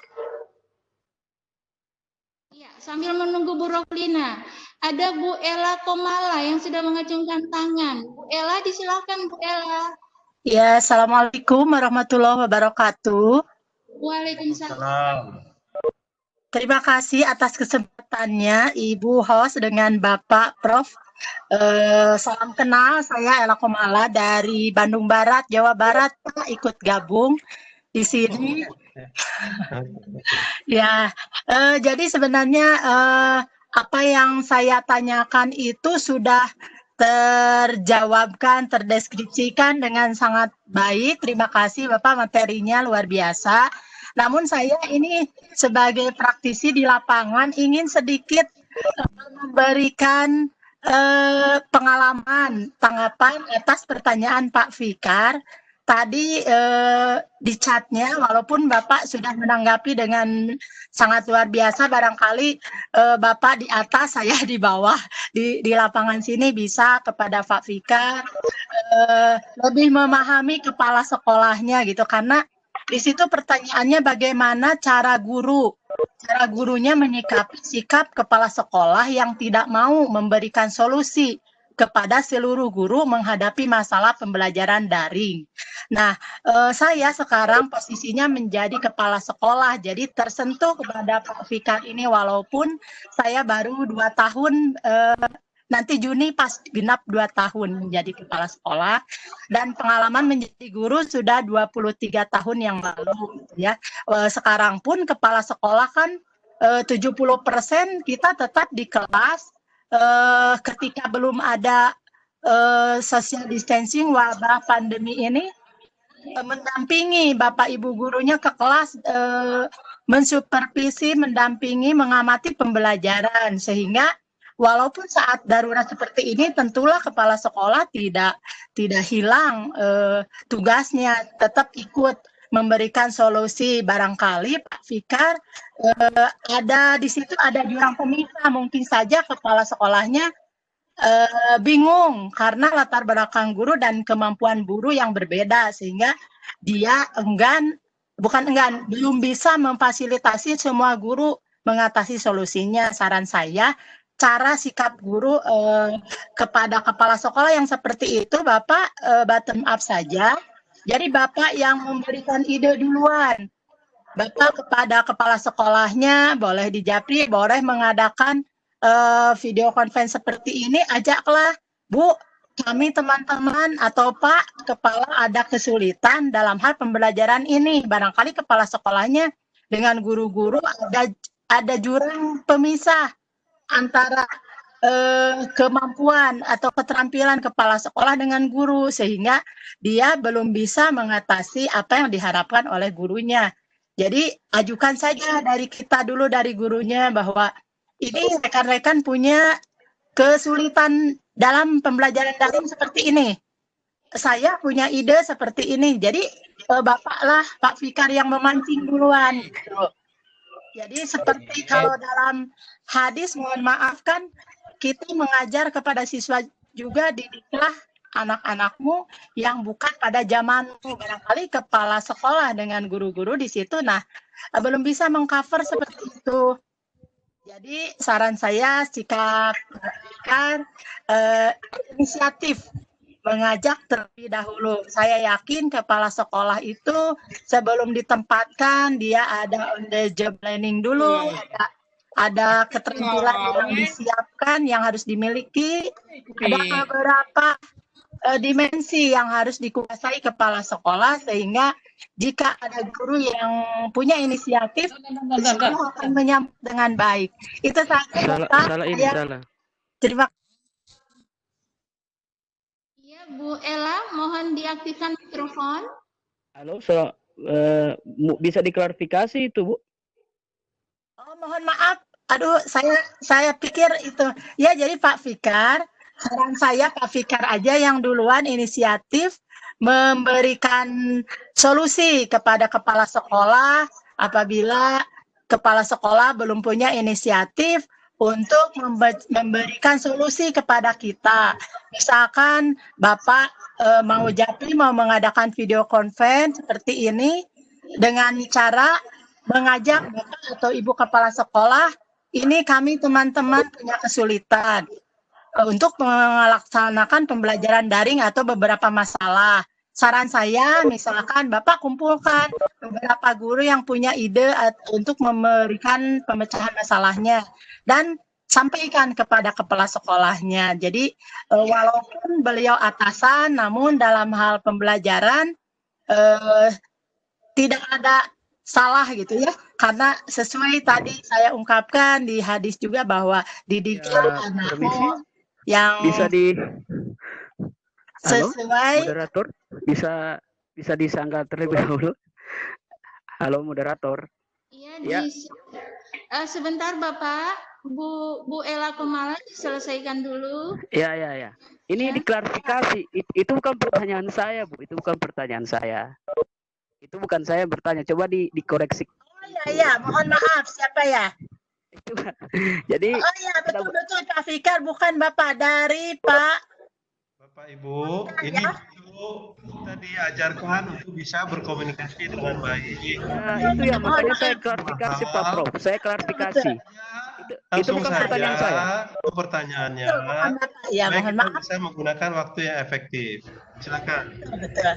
Ya, sambil menunggu Bu Ruflina, ada Bu Ella Komala yang sudah mengacungkan tangan. Bu Ella, disilahkan Bu Ella. Ya, Assalamualaikum warahmatullahi wabarakatuh. Waalaikumsalam. Terima kasih atas kesempatannya Ibu host dengan Bapak Prof. Salam kenal, saya Ella Komala dari Bandung Barat, Jawa Barat. Pak ikut gabung di sini. Ya, jadi sebenarnya apa yang saya tanyakan itu sudah terjawabkan, terdeskripsikan dengan sangat baik. Terima kasih Bapak, materinya luar biasa. Namun saya ini sebagai praktisi di lapangan ingin sedikit memberikan pengalaman, tanggapan atas pertanyaan Pak Fikar. Tadi di chatnya, walaupun Bapak sudah menanggapi dengan sangat luar biasa, barangkali Bapak di atas, saya di bawah, di lapangan sini bisa kepada Pak Fikar lebih memahami kepala sekolahnya gitu, karena di situ pertanyaannya bagaimana cara gurunya menyikapi sikap kepala sekolah yang tidak mau memberikan solusi kepada seluruh guru menghadapi masalah pembelajaran daring. Nah, saya sekarang posisinya menjadi kepala sekolah, jadi tersentuh kepada Pak Fikar ini walaupun saya baru 2 tahun, nanti Juni pas genap 2 tahun menjadi kepala sekolah, dan pengalaman menjadi guru sudah 23 tahun yang lalu. Ya, sekarang pun kepala sekolah kan 70% kita tetap di kelas. Ketika belum ada social distancing wabah pandemi ini, mendampingi Bapak Ibu gurunya ke kelas, mensupervisi, mendampingi, mengamati pembelajaran, sehingga walaupun saat darurat seperti ini tentulah kepala sekolah tidak hilang tugasnya, tetap ikut memberikan solusi. Barangkali Pak Fikar ada di situ ada jurang pemisah, mungkin saja kepala sekolahnya bingung karena latar belakang guru dan kemampuan guru yang berbeda, sehingga dia belum bisa memfasilitasi semua guru mengatasi solusinya. Saran saya, cara sikap guru kepada kepala sekolah yang seperti itu Bapak bottom up saja. Jadi Bapak yang memberikan ide duluan. Bapak kepada kepala sekolahnya boleh di Japri, boleh mengadakan video conference seperti ini, ajaklah, Bu, kami teman-teman atau Pak Kepala ada kesulitan dalam hal pembelajaran ini. Barangkali kepala sekolahnya dengan guru-guru ada jurang pemisah antara kemampuan atau keterampilan kepala sekolah dengan guru sehingga dia belum bisa mengatasi apa yang diharapkan oleh gurunya. Jadi ajukan saja dari kita dulu dari gurunya bahwa ini rekan-rekan punya kesulitan dalam pembelajaran daring seperti ini. Saya punya ide seperti ini. Jadi Bapaklah Pak Fikar yang memancing duluan gitu. Jadi seperti kalau dalam hadis, mohon maaf kan, kita mengajar kepada siswa juga, didiklah anak-anakmu yang bukan pada zamanmu. Barangkali kepala sekolah dengan guru-guru di situ, nah belum bisa mengcover seperti itu. Jadi saran saya sikap Fikar, inisiatif mengajak terlebih dahulu. Saya yakin kepala sekolah itu sebelum ditempatkan dia ada on the job planning dulu, ada keterampilan yang disiapkan yang harus dimiliki, ada beberapa dimensi yang harus dikuasai kepala sekolah sehingga jika ada guru yang punya inisiatif, semua akan menyambut dengan baik. Itu saja. Salah. Terima kasih. Iya, Bu Ella, mohon diaktifkan mikrofon. Halo, bisa diklarifikasi itu, Bu? Oh, mohon maaf. Aduh, saya pikir itu. Ya, jadi Pak Fikar, saran saya Pak Fikar aja yang duluan inisiatif memberikan solusi kepada kepala sekolah apabila kepala sekolah belum punya inisiatif untuk memberikan solusi kepada kita. Misalkan Bapak mau Japri mau mengadakan video conference seperti ini dengan cara mengajak Bapak atau Ibu kepala sekolah, ini kami teman-teman punya kesulitan untuk melaksanakan pembelajaran daring atau beberapa masalah. Saran saya, misalkan Bapak kumpulkan beberapa guru yang punya ide untuk memberikan pemecahan masalahnya dan sampaikan kepada kepala sekolahnya. Jadi walaupun beliau atasan, namun dalam hal pembelajaran tidak ada salah gitu ya, karena sesuai tadi saya ungkapkan di hadis juga bahwa didiklah anakmu yang bisa sesuai. Halo, moderator bisa disanggah terlebih dahulu. Halo moderator. Iya, sebentar Bapak, Bu Ella Komala diselesaikan dulu. Ya. Ini diklarifikasi. Itu bukan pertanyaan saya, Bu. Itu bukan pertanyaan saya. Itu bukan saya yang bertanya. Coba dikoreksi. Oh iya, mohon maaf. Siapa ya? Jadi. Oh iya, betul Pak Fikar, bukan Bapak, dari Pak. Bapak Ibu, ini kita diajarkan untuk bisa berkomunikasi dengan baik. Nah, itu ya makanya saya klarifikasi Pak Prof. Saya klarifikasi. Itu bukan pertanyaan saya. Pertanyaannya, ya, mohon maaf. Bisa menggunakan waktu yang efektif. Silakan. Betul.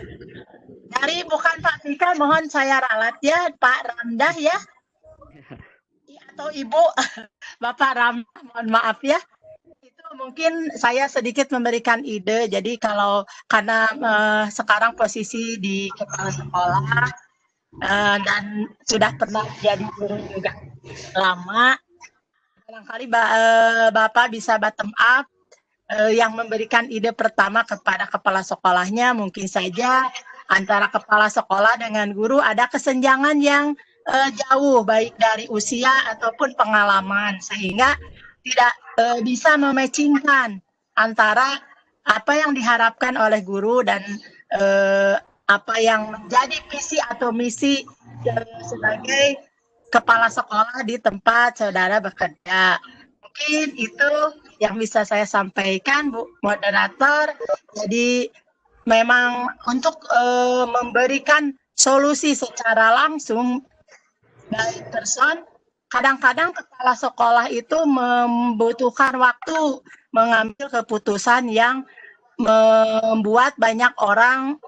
Dari bukan Pak Fikar, mohon saya ralat ya, Pak Ramdah ya. Atau Ibu, Bapak Ramdah, mohon maaf ya. Itu mungkin saya sedikit memberikan ide. Jadi karena sekarang posisi di kepala sekolah dan sudah pernah jadi guru juga lama, barangkali Bapak bisa bottom up yang memberikan ide pertama kepada kepala sekolahnya. Mungkin saja antara kepala sekolah dengan guru ada kesenjangan yang jauh, baik dari usia ataupun pengalaman, sehingga tidak bisa mematchingkan antara apa yang diharapkan oleh guru dan apa yang menjadi visi atau misi sebagai kepala sekolah di tempat saudara bekerja. Mungkin itu yang bisa saya sampaikan, Bu Moderator. Jadi memang untuk memberikan solusi secara langsung baik person, kadang-kadang kepala sekolah itu membutuhkan waktu mengambil keputusan yang membuat banyak orang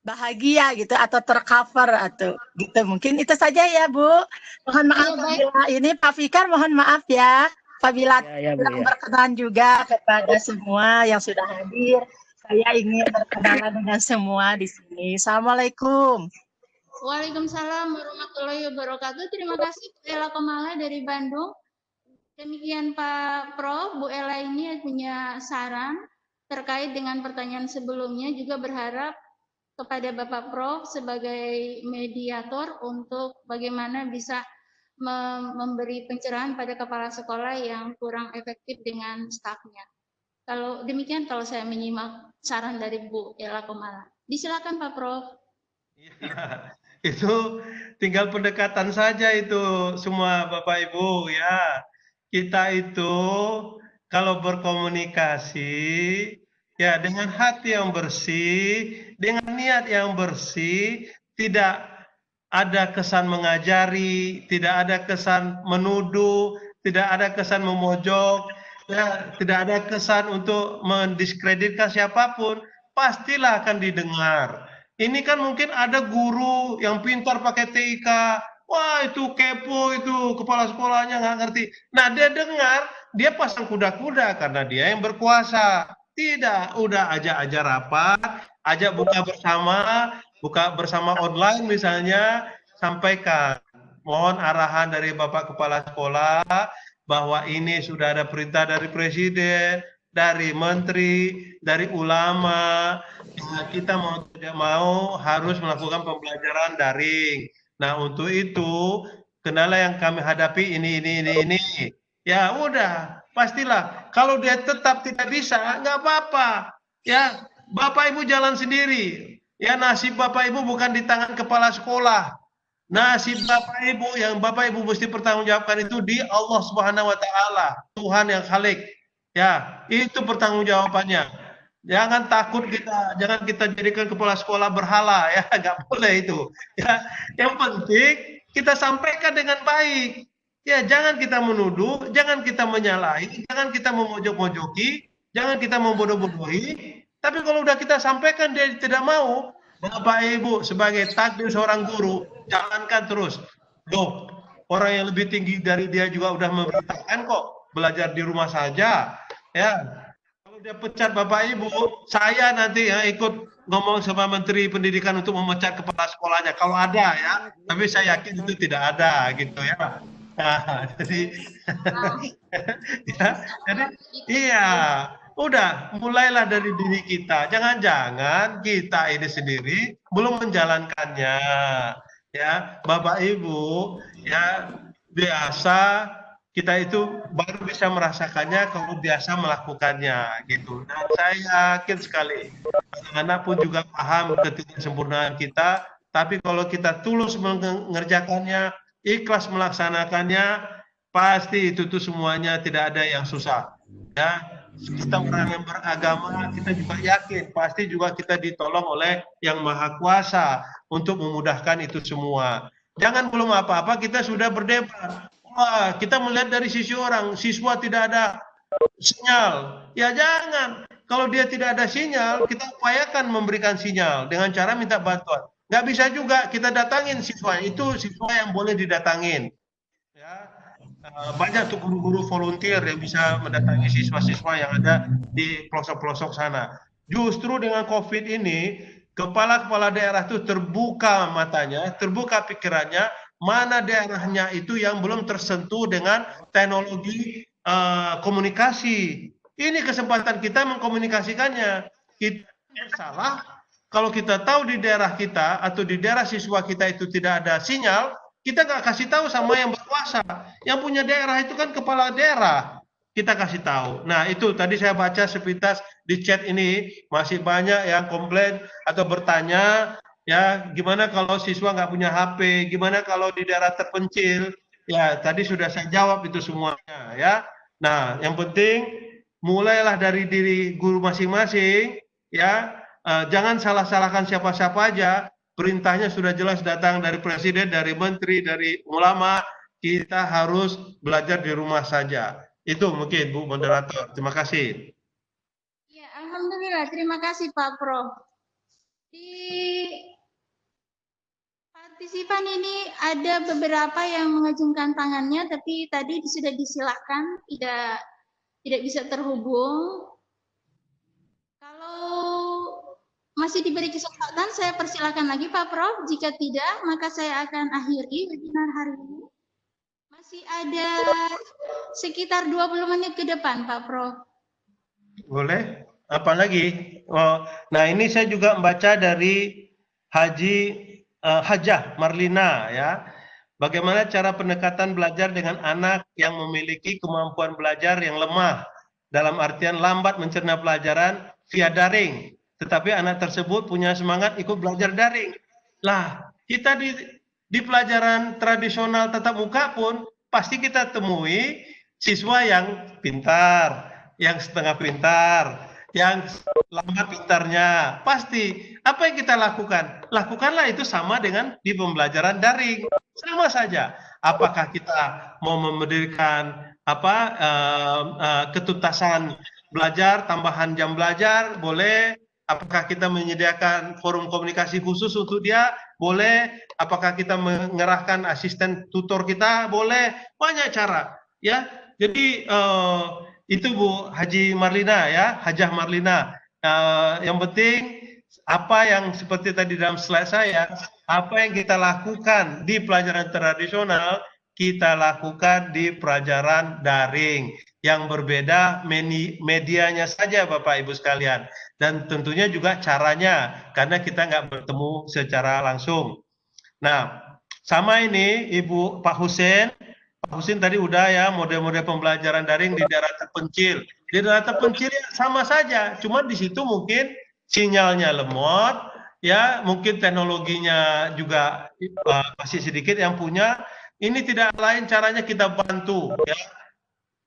bahagia gitu atau tercover atau gitu. Mungkin itu saja ya, Bu. Mohon maaf apabila ini Pak Fikar, mohon maaf ya apabila kurang berkenan juga kepada semua yang sudah hadir. Saya ingin berkenalan dengan semua di sini. Assalamualaikum. Waalaikumsalam warahmatullahi wabarakatuh. Terima kasih Bu Ella Komala dari Bandung. Demikian Pak Prof, Bu Ella ini punya saran terkait dengan pertanyaan sebelumnya, juga berharap kepada Bapak Prof sebagai mediator untuk bagaimana bisa memberi pencerahan pada kepala sekolah yang kurang efektif dengan stafnya. Kalau demikian, kalau saya menyimak saran dari Bu Ella Komala. Disilakan Pak Prof. Ya, itu tinggal pendekatan saja itu semua Bapak Ibu ya. Kita itu kalau berkomunikasi ya dengan hati yang bersih, dengan niat yang bersih, tidak ada kesan mengajari, tidak ada kesan menuduh, tidak ada kesan memojok, ya, tidak ada kesan untuk mendiskreditkan siapapun, pastilah akan didengar. Ini kan mungkin ada guru yang pintar pakai TIK, wah itu kepo itu kepala sekolahnya nggak ngerti. Nah dia dengar, dia pasang kuda-kuda karena dia yang berkuasa. Tidak, udah ajak aja rapat, ajak buka bersama online misalnya, sampaikan. Mohon arahan dari Bapak Kepala Sekolah bahwa ini sudah ada perintah dari Presiden, dari Menteri, dari ulama. Kita mau tidak mau harus melakukan pembelajaran daring. Nah untuk itu kendala yang kami hadapi ini. Ya udah, pastilah. Kalau dia tetap tidak bisa, nggak apa-apa. Ya, Bapak Ibu jalan sendiri. Ya nasib Bapak Ibu bukan di tangan kepala sekolah. Nasib Bapak Ibu yang Bapak Ibu mesti pertanggungjawabkan itu di Allah Subhanahu Wa Taala, Tuhan yang Khalik. Ya, itu pertanggungjawabannya. Jangan takut jangan kita jadikan kepala sekolah berhala ya, nggak boleh itu. Ya, yang penting kita sampaikan dengan baik. Ya, jangan kita menuduh, jangan kita menyalahi, jangan kita memojok-mojoki, jangan kita membodoh-bodohi. Tapi kalau udah kita sampaikan dia tidak mau, Bapak Ibu sebagai takdir seorang guru, jalankan terus. Loh, orang yang lebih tinggi dari dia juga udah memberitakan kok, belajar di rumah saja. Ya, kalau dia pecat Bapak Ibu, saya nanti ya ikut ngomong sama Menteri Pendidikan untuk memecat kepala sekolahnya. Kalau ada ya, tapi saya yakin itu tidak ada gitu ya. Nah, jadi iya, udah mulailah dari diri kita. Jangan-jangan kita ini sendiri belum menjalankannya. Ya, Bapak Ibu, ya biasa kita itu baru bisa merasakannya kalau biasa melakukannya gitu. Dan saya yakin sekali anak-anak pun juga paham ketidaksempurnaan kita, tapi kalau kita tulus mengerjakannya, ikhlas melaksanakannya, pasti itu tuh semuanya tidak ada yang susah. Ya, kita orang yang beragama, kita juga yakin pasti juga kita ditolong oleh Yang Maha Kuasa untuk memudahkan itu semua. Jangan belum apa-apa kita sudah berdebat. Wah, kita melihat dari sisi orang, siswa tidak ada sinyal. Ya jangan. Kalau dia tidak ada sinyal, kita upayakan memberikan sinyal dengan cara minta bantuan. Nggak bisa juga kita datangin siswa, itu siswa yang boleh didatangin. Ya, banyak tuh guru-guru volunteer yang bisa mendatangi siswa-siswa yang ada di pelosok-pelosok sana. Justru dengan COVID ini, kepala-kepala daerah itu terbuka matanya, terbuka pikirannya, mana daerahnya itu yang belum tersentuh dengan teknologi komunikasi. Ini kesempatan kita mengkomunikasikannya. Kita salah kalau kita tahu di daerah kita atau di daerah siswa kita itu tidak ada sinyal, kita nggak kasih tahu sama yang berkuasa. Yang punya daerah itu kan kepala daerah. Kita kasih tahu. Nah itu tadi saya baca sepintas di chat ini masih banyak yang komplain atau bertanya, ya gimana kalau siswa nggak punya HP, gimana kalau di daerah terpencil. Ya tadi sudah saya jawab itu semuanya ya. Nah yang penting mulailah dari diri guru masing-masing ya. Jangan salah-salahkan siapa-siapa aja. Perintahnya sudah jelas datang dari Presiden, dari Menteri, dari ulama. Kita harus belajar di rumah saja. Itu mungkin Bu Moderator. Terima kasih. Ya, alhamdulillah. Terima kasih Pak Prof. Di partisipan ini ada beberapa yang mengajungkan tangannya, tapi tadi sudah disilakan, tidak bisa terhubung. Kalau masih diberi kesempatan, saya persilakan lagi Pak Prof. Jika tidak, maka saya akan akhiri webinar hari ini. Masih ada sekitar 20 menit ke depan, Pak Prof. Boleh? Apa lagi? Oh, nah ini saya juga membaca dari Hajah Marlina ya. Bagaimana cara pendekatan belajar dengan anak yang memiliki kemampuan belajar yang lemah, dalam artian lambat mencerna pelajaran via daring, tetapi anak tersebut punya semangat ikut belajar daring. Lah, kita di pelajaran tradisional tatap muka pun pasti kita temui siswa yang pintar, yang setengah pintar, yang lambat pintarnya. Pasti. Apa yang kita lakukan? Lakukanlah itu sama dengan di pembelajaran daring. Sama saja. Apakah kita mau mendirikan ketuntasan belajar, tambahan jam belajar, boleh. Apakah kita menyediakan forum komunikasi khusus untuk dia? Boleh. Apakah kita mengerahkan asisten tutor kita? Boleh. Banyak cara. Ya. Jadi itu Bu Haji Marlina ya, Hajah Marlina. Yang penting apa yang seperti tadi dalam slide saya, apa yang kita lakukan di pelajaran tradisional, kita lakukan di pelajaran daring. Yang berbeda medianya saja Bapak Ibu sekalian. Dan tentunya juga caranya, karena kita nggak bertemu secara langsung. Nah, sama ini Ibu Pak Husin tadi udah ya, model-model pembelajaran daring di daerah terpencil. Di daerah terpencil ya sama saja, cuma di situ mungkin sinyalnya lemot, ya mungkin teknologinya juga masih sedikit yang punya. Ini tidak lain caranya kita bantu, ya.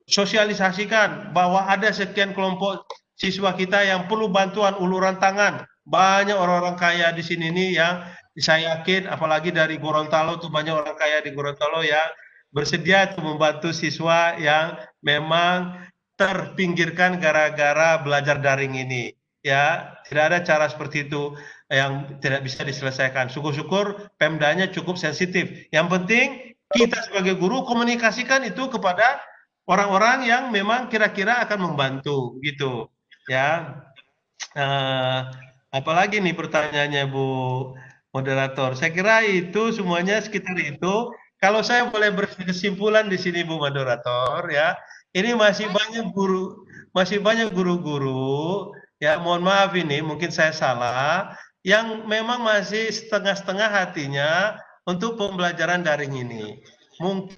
Sosialisasikan bahwa ada sekian kelompok siswa kita yang perlu bantuan uluran tangan. Banyak orang-orang kaya di sini nih yang saya yakin, apalagi dari Gorontalo tuh banyak orang kaya di Gorontalo yang bersedia untuk membantu siswa yang memang terpinggirkan gara-gara belajar daring ini. Ya, tidak ada cara seperti itu yang tidak bisa diselesaikan. Syukur-syukur Pemdanya cukup sensitif. Yang penting kita sebagai guru komunikasikan itu kepada orang-orang yang memang kira-kira akan membantu, gitu. Ya. Apalagi nih pertanyaannya Bu moderator. Saya kira itu semuanya sekitar itu. Kalau saya boleh berkesimpulan di sini Bu moderator ya, ini masih banyak guru-guru ya, mohon maaf ini mungkin saya salah, yang memang masih setengah-setengah hatinya untuk pembelajaran daring ini. Mungkin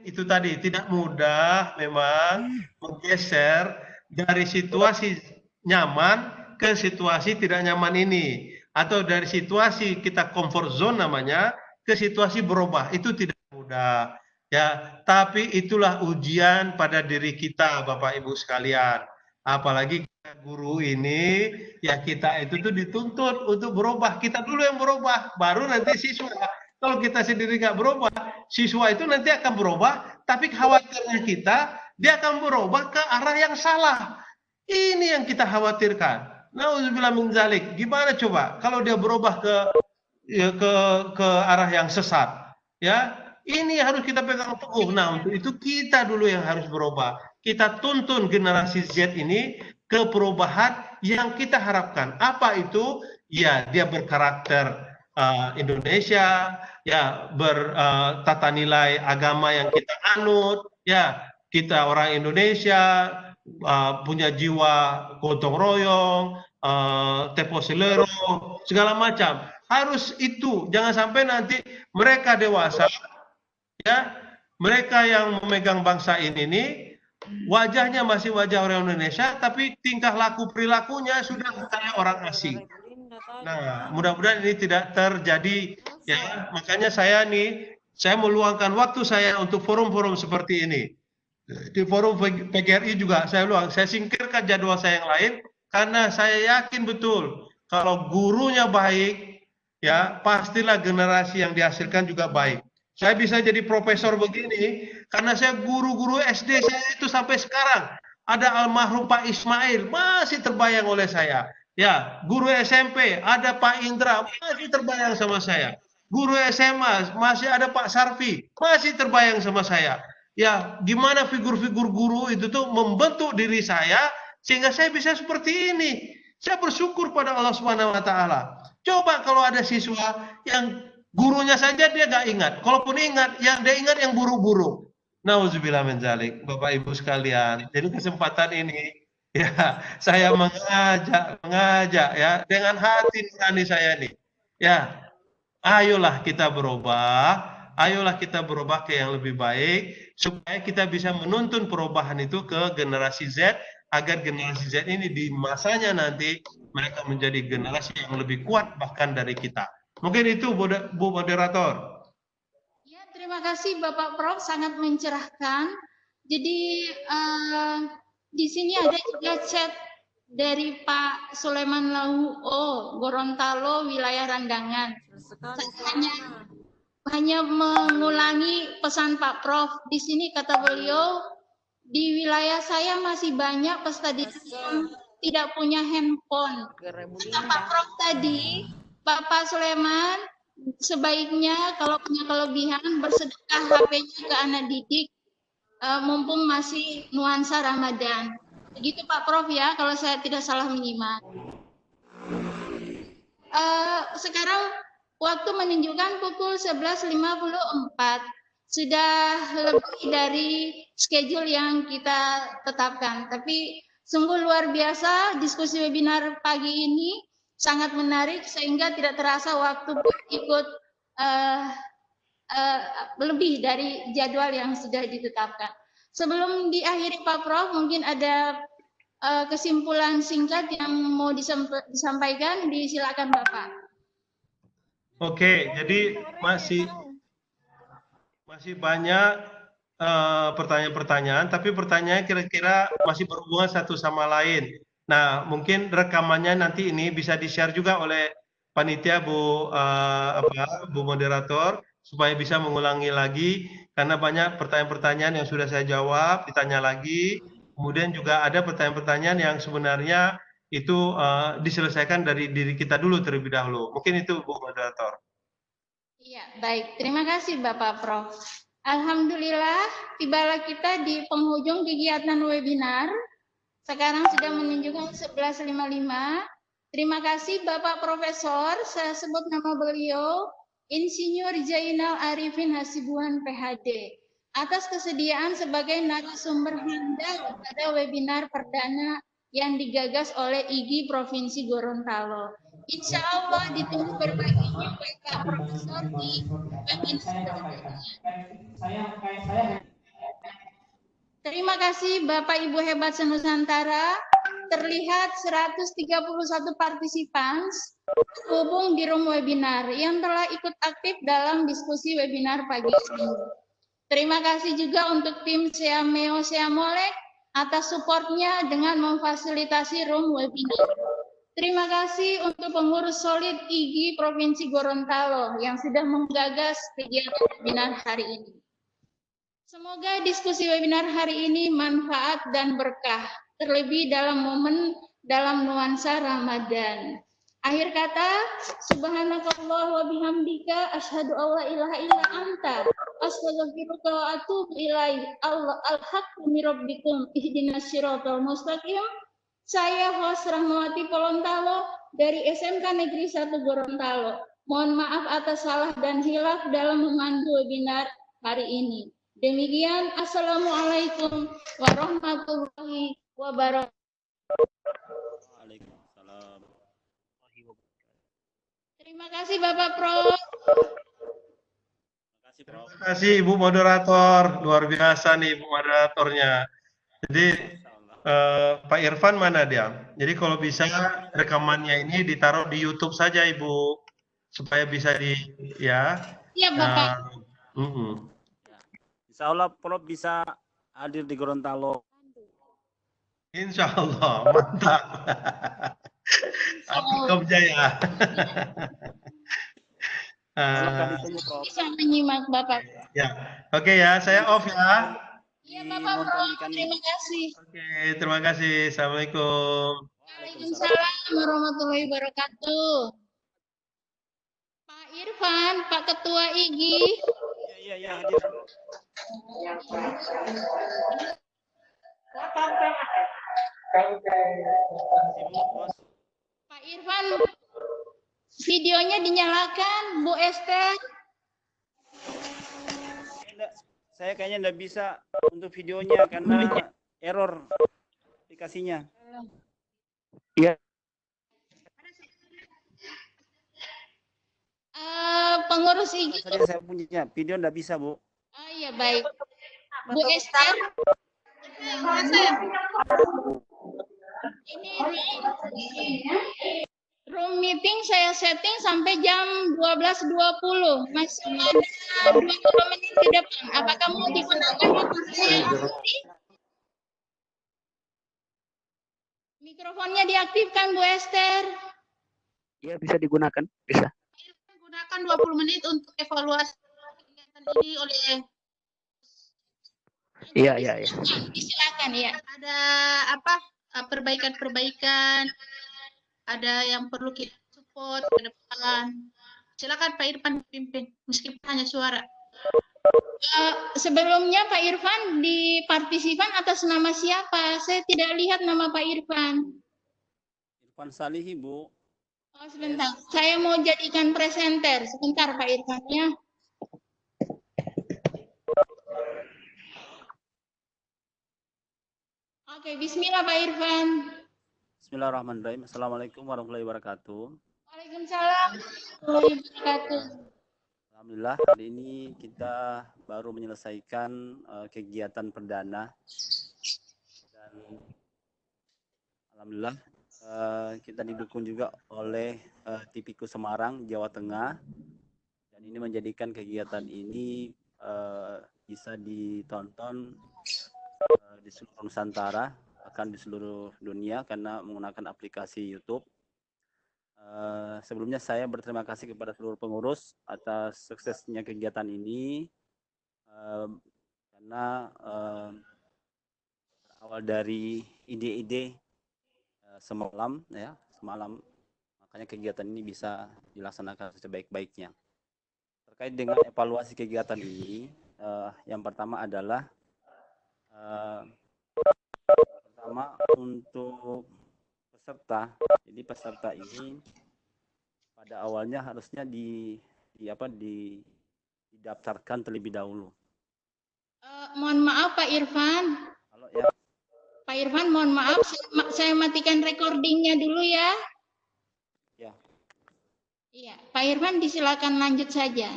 itu tadi tidak mudah memang menggeser dari situasi nyaman ke situasi tidak nyaman ini, atau dari situasi kita comfort zone namanya ke situasi berubah, itu tidak mudah ya, tapi itulah ujian pada diri kita Bapak Ibu sekalian. Apalagi guru ini ya, kita itu tuh dituntut untuk berubah, kita dulu yang berubah baru nanti siswa. Kalau kita sendiri nggak berubah, siswa itu nanti akan berubah, tapi khawatirnya kita dia akan berubah ke arah yang salah. Ini yang kita khawatirkan. Nauzubillah min dzalik. Gimana coba kalau dia berubah ke arah yang sesat? Ya, ini harus kita pegang teguh. Nah, untuk itu kita dulu yang harus berubah. Kita tuntun generasi Z ini ke perubahan yang kita harapkan. Apa itu? Ya, dia berkarakter Indonesia, ya bertata nilai agama yang kita anut, ya kita orang Indonesia punya jiwa gotong royong, tempo selero, segala macam. Harus itu, jangan sampai nanti mereka dewasa, ya, mereka yang memegang bangsa ini nih, wajahnya masih wajah orang Indonesia, tapi tingkah laku perilakunya sudah kayak orang asing. Nah, mudah-mudahan ini tidak terjadi, ya. Makanya saya meluangkan waktu saya untuk forum-forum seperti ini. Di forum PGRI juga saya singkirkan jadwal saya yang lain, karena saya yakin betul kalau gurunya baik, ya pastilah generasi yang dihasilkan juga baik. Saya bisa jadi profesor begini karena saya guru-guru SD saya itu sampai sekarang ada almarhum Pak Ismail masih terbayang oleh saya. Ya, guru SMP ada Pak Indra masih terbayang sama saya. Guru SMA masih ada Pak Sarfi masih terbayang sama saya. Ya, gimana figur-figur guru itu tuh membentuk diri saya sehingga saya bisa seperti ini. Saya bersyukur pada Allah Subhanahu wa taala. Coba kalau ada siswa yang gurunya saja dia nggak ingat. Kalaupun ingat, yang dia ingat yang buruk-buruk. Nauzubillah min dzalik, Bapak Ibu sekalian. Jadi kesempatan ini ya saya mengajak ya dengan hati nurani saya nih. Ya, ayolah kita berubah ke yang lebih baik supaya kita bisa menuntun perubahan itu ke generasi Z agar generasi Z ini di masanya nanti mereka menjadi generasi yang lebih kuat bahkan dari kita. Mungkin itu Bu Moderator. Ya, terima kasih Bapak Prof, sangat mencerahkan. Jadi di sini ada juga chat dari Pak Sulaiman Lauo, Gorontalo, wilayah Randangan. Saya hanya mengulangi pesan Pak Prof. Di sini kata beliau, di wilayah saya masih banyak peserta didik yang tidak punya handphone. Kata Pak Prof tadi, Bapak Sulaiman, sebaiknya kalau punya kelebihan bersedekah HP-nya ke anak didik, mumpung masih nuansa Ramadan. Begitu Pak Prof ya, kalau saya tidak salah menyimak. Sekarang waktu menunjukkan pukul 11.54. Sudah lebih dari schedule yang kita tetapkan. Tapi sungguh luar biasa diskusi webinar pagi ini, sangat menarik sehingga tidak terasa waktu ikut lebih dari jadwal yang sudah ditetapkan. Sebelum diakhiri Pak Prof, mungkin ada kesimpulan singkat yang mau disampaikan, disilakan Bapak. Oke, jadi masih banyak pertanyaan-pertanyaan, tapi pertanyaannya kira-kira masih berhubungan satu sama lain. Nah, mungkin rekamannya nanti ini bisa di-share juga oleh panitia Bu Moderator supaya bisa mengulangi lagi karena banyak pertanyaan-pertanyaan yang sudah saya jawab, ditanya lagi. Kemudian juga ada pertanyaan-pertanyaan yang sebenarnya itu diselesaikan dari diri kita dulu terlebih dahulu. Mungkin itu Bu Moderator. Iya, baik. Terima kasih Bapak Prof. Alhamdulillah, tibalah kita di penghujung kegiatan webinar. Sekarang sudah menunjukkan 11.55. Terima kasih Bapak Profesor, saya sebut nama beliau, Insinyur Jainal Arifin Hasibuan PhD, atas kesediaan sebagai narasumber handal pada webinar perdana yang digagas oleh IGI Provinsi Gorontalo. Insya Allah ditunggu berbaginya Bapak Profesor di webinar berikutnya. Terima kasih Bapak Ibu hebat senusantara. Terlihat 131 partisipan terhubung di room webinar yang telah ikut aktif dalam diskusi webinar pagi ini. Terima kasih juga untuk tim Seameo Seamolek atas supportnya dengan memfasilitasi room webinar. Terima kasih untuk pengurus solid IGI Provinsi Gorontalo yang sudah menggagas kegiatan webinar hari ini. Semoga diskusi webinar hari ini manfaat dan berkah, terlebih dalam momen dalam nuansa Ramadan. Akhir kata, subhanakallah wa bihamdika asyhadu alla ilaha illa anta astaghfiruka wa atubu ilaik. Al-haqqu min rabbikum ihdinas siratal mustaqim. Saya host Rahmawati Polontalo dari SMK Negeri 1 Gorontalo. Mohon maaf atas salah dan hilaf dalam memandu webinar hari ini. Demikian, Assalamualaikum warahmatullahi wabarakatuh. Waalaikumsalam. Terima kasih Bapak Prof. Terima kasih Prof. Terima kasih Ibu Moderator, luar biasa nih Ibu Moderatornya. Jadi Pak Irfan mana dia? Jadi kalau bisa rekamannya ini ditaruh di YouTube saja Ibu, supaya bisa ya. Iya Bapak. Insya Allah Prof bisa hadir di Gorontalo. Insya Allah, mantap. Apikom Jaya. Bisa menyimak Bapak. Ya, oke ya, saya off ya. Iya Bapak Prof, terima kasih. Oke, terima kasih. Assalamualaikum. Waalaikumsalam warahmatullahi wabarakatuh. Pak Irfan, Pak Ketua IGI. Iya, hadir. Pak Irfan, videonya dinyalakan, Bu Esther. saya kayaknya nggak bisa untuk videonya karena error aplikasinya. Iya. Pengurus IG. Saja saya punya video nggak bisa, Bu. Oh iya, baik. Bu Esther. Ini room meeting saya setting sampai jam 12.20. Masih ada 20 menit ke depan. Apakah mau digunakan mikrofonnya diaktifkan, Bu Esther? Iya, bisa digunakan, bisa. Gunakan 20 menit untuk evaluasi kegiatan ini oleh Iya. Silakan ya. ada apa perbaikan-perbaikan, ada yang perlu kita support ke depan. Silakan Pak Irfan pimpin meskipun hanya suara. Sebelumnya Pak Irfan di partisipan atas nama siapa? Saya tidak lihat nama Pak Irfan. Irfan Salihi, Bu. Oh, sebentar. Saya mau jadikan presenter. Sebentar Pak Irfan ya. Oke, bismillah Pak Irfan. Bismillahirrahmanirrahim. Assalamualaikum warahmatullahi wabarakatuh. Waalaikumsalam warahmatullahi wabarakatuh. Alhamdulillah, hari ini kita baru menyelesaikan kegiatan perdana dan alhamdulillah kita didukung juga oleh Tipiku Semarang, Jawa Tengah, dan ini menjadikan kegiatan ini bisa ditonton di seluruh Nusantara, bahkan di seluruh dunia karena menggunakan aplikasi YouTube. Sebelumnya saya berterima kasih kepada seluruh pengurus atas suksesnya kegiatan ini karena awal dari ide-ide semalam makanya kegiatan ini bisa dilaksanakan sebaik-baiknya. Terkait dengan evaluasi kegiatan ini, yang pertama adalah untuk peserta. Jadi peserta ini pada awalnya harusnya didaftarkan terlebih dahulu. Mohon maaf Pak Irfan. Halo ya. Pak Irfan, mohon maaf, saya matikan recordingnya dulu ya. Ya. Iya, Pak Irfan disilakan lanjut saja.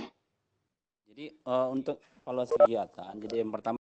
Jadi untuk evaluasi kegiatan, jadi yang pertama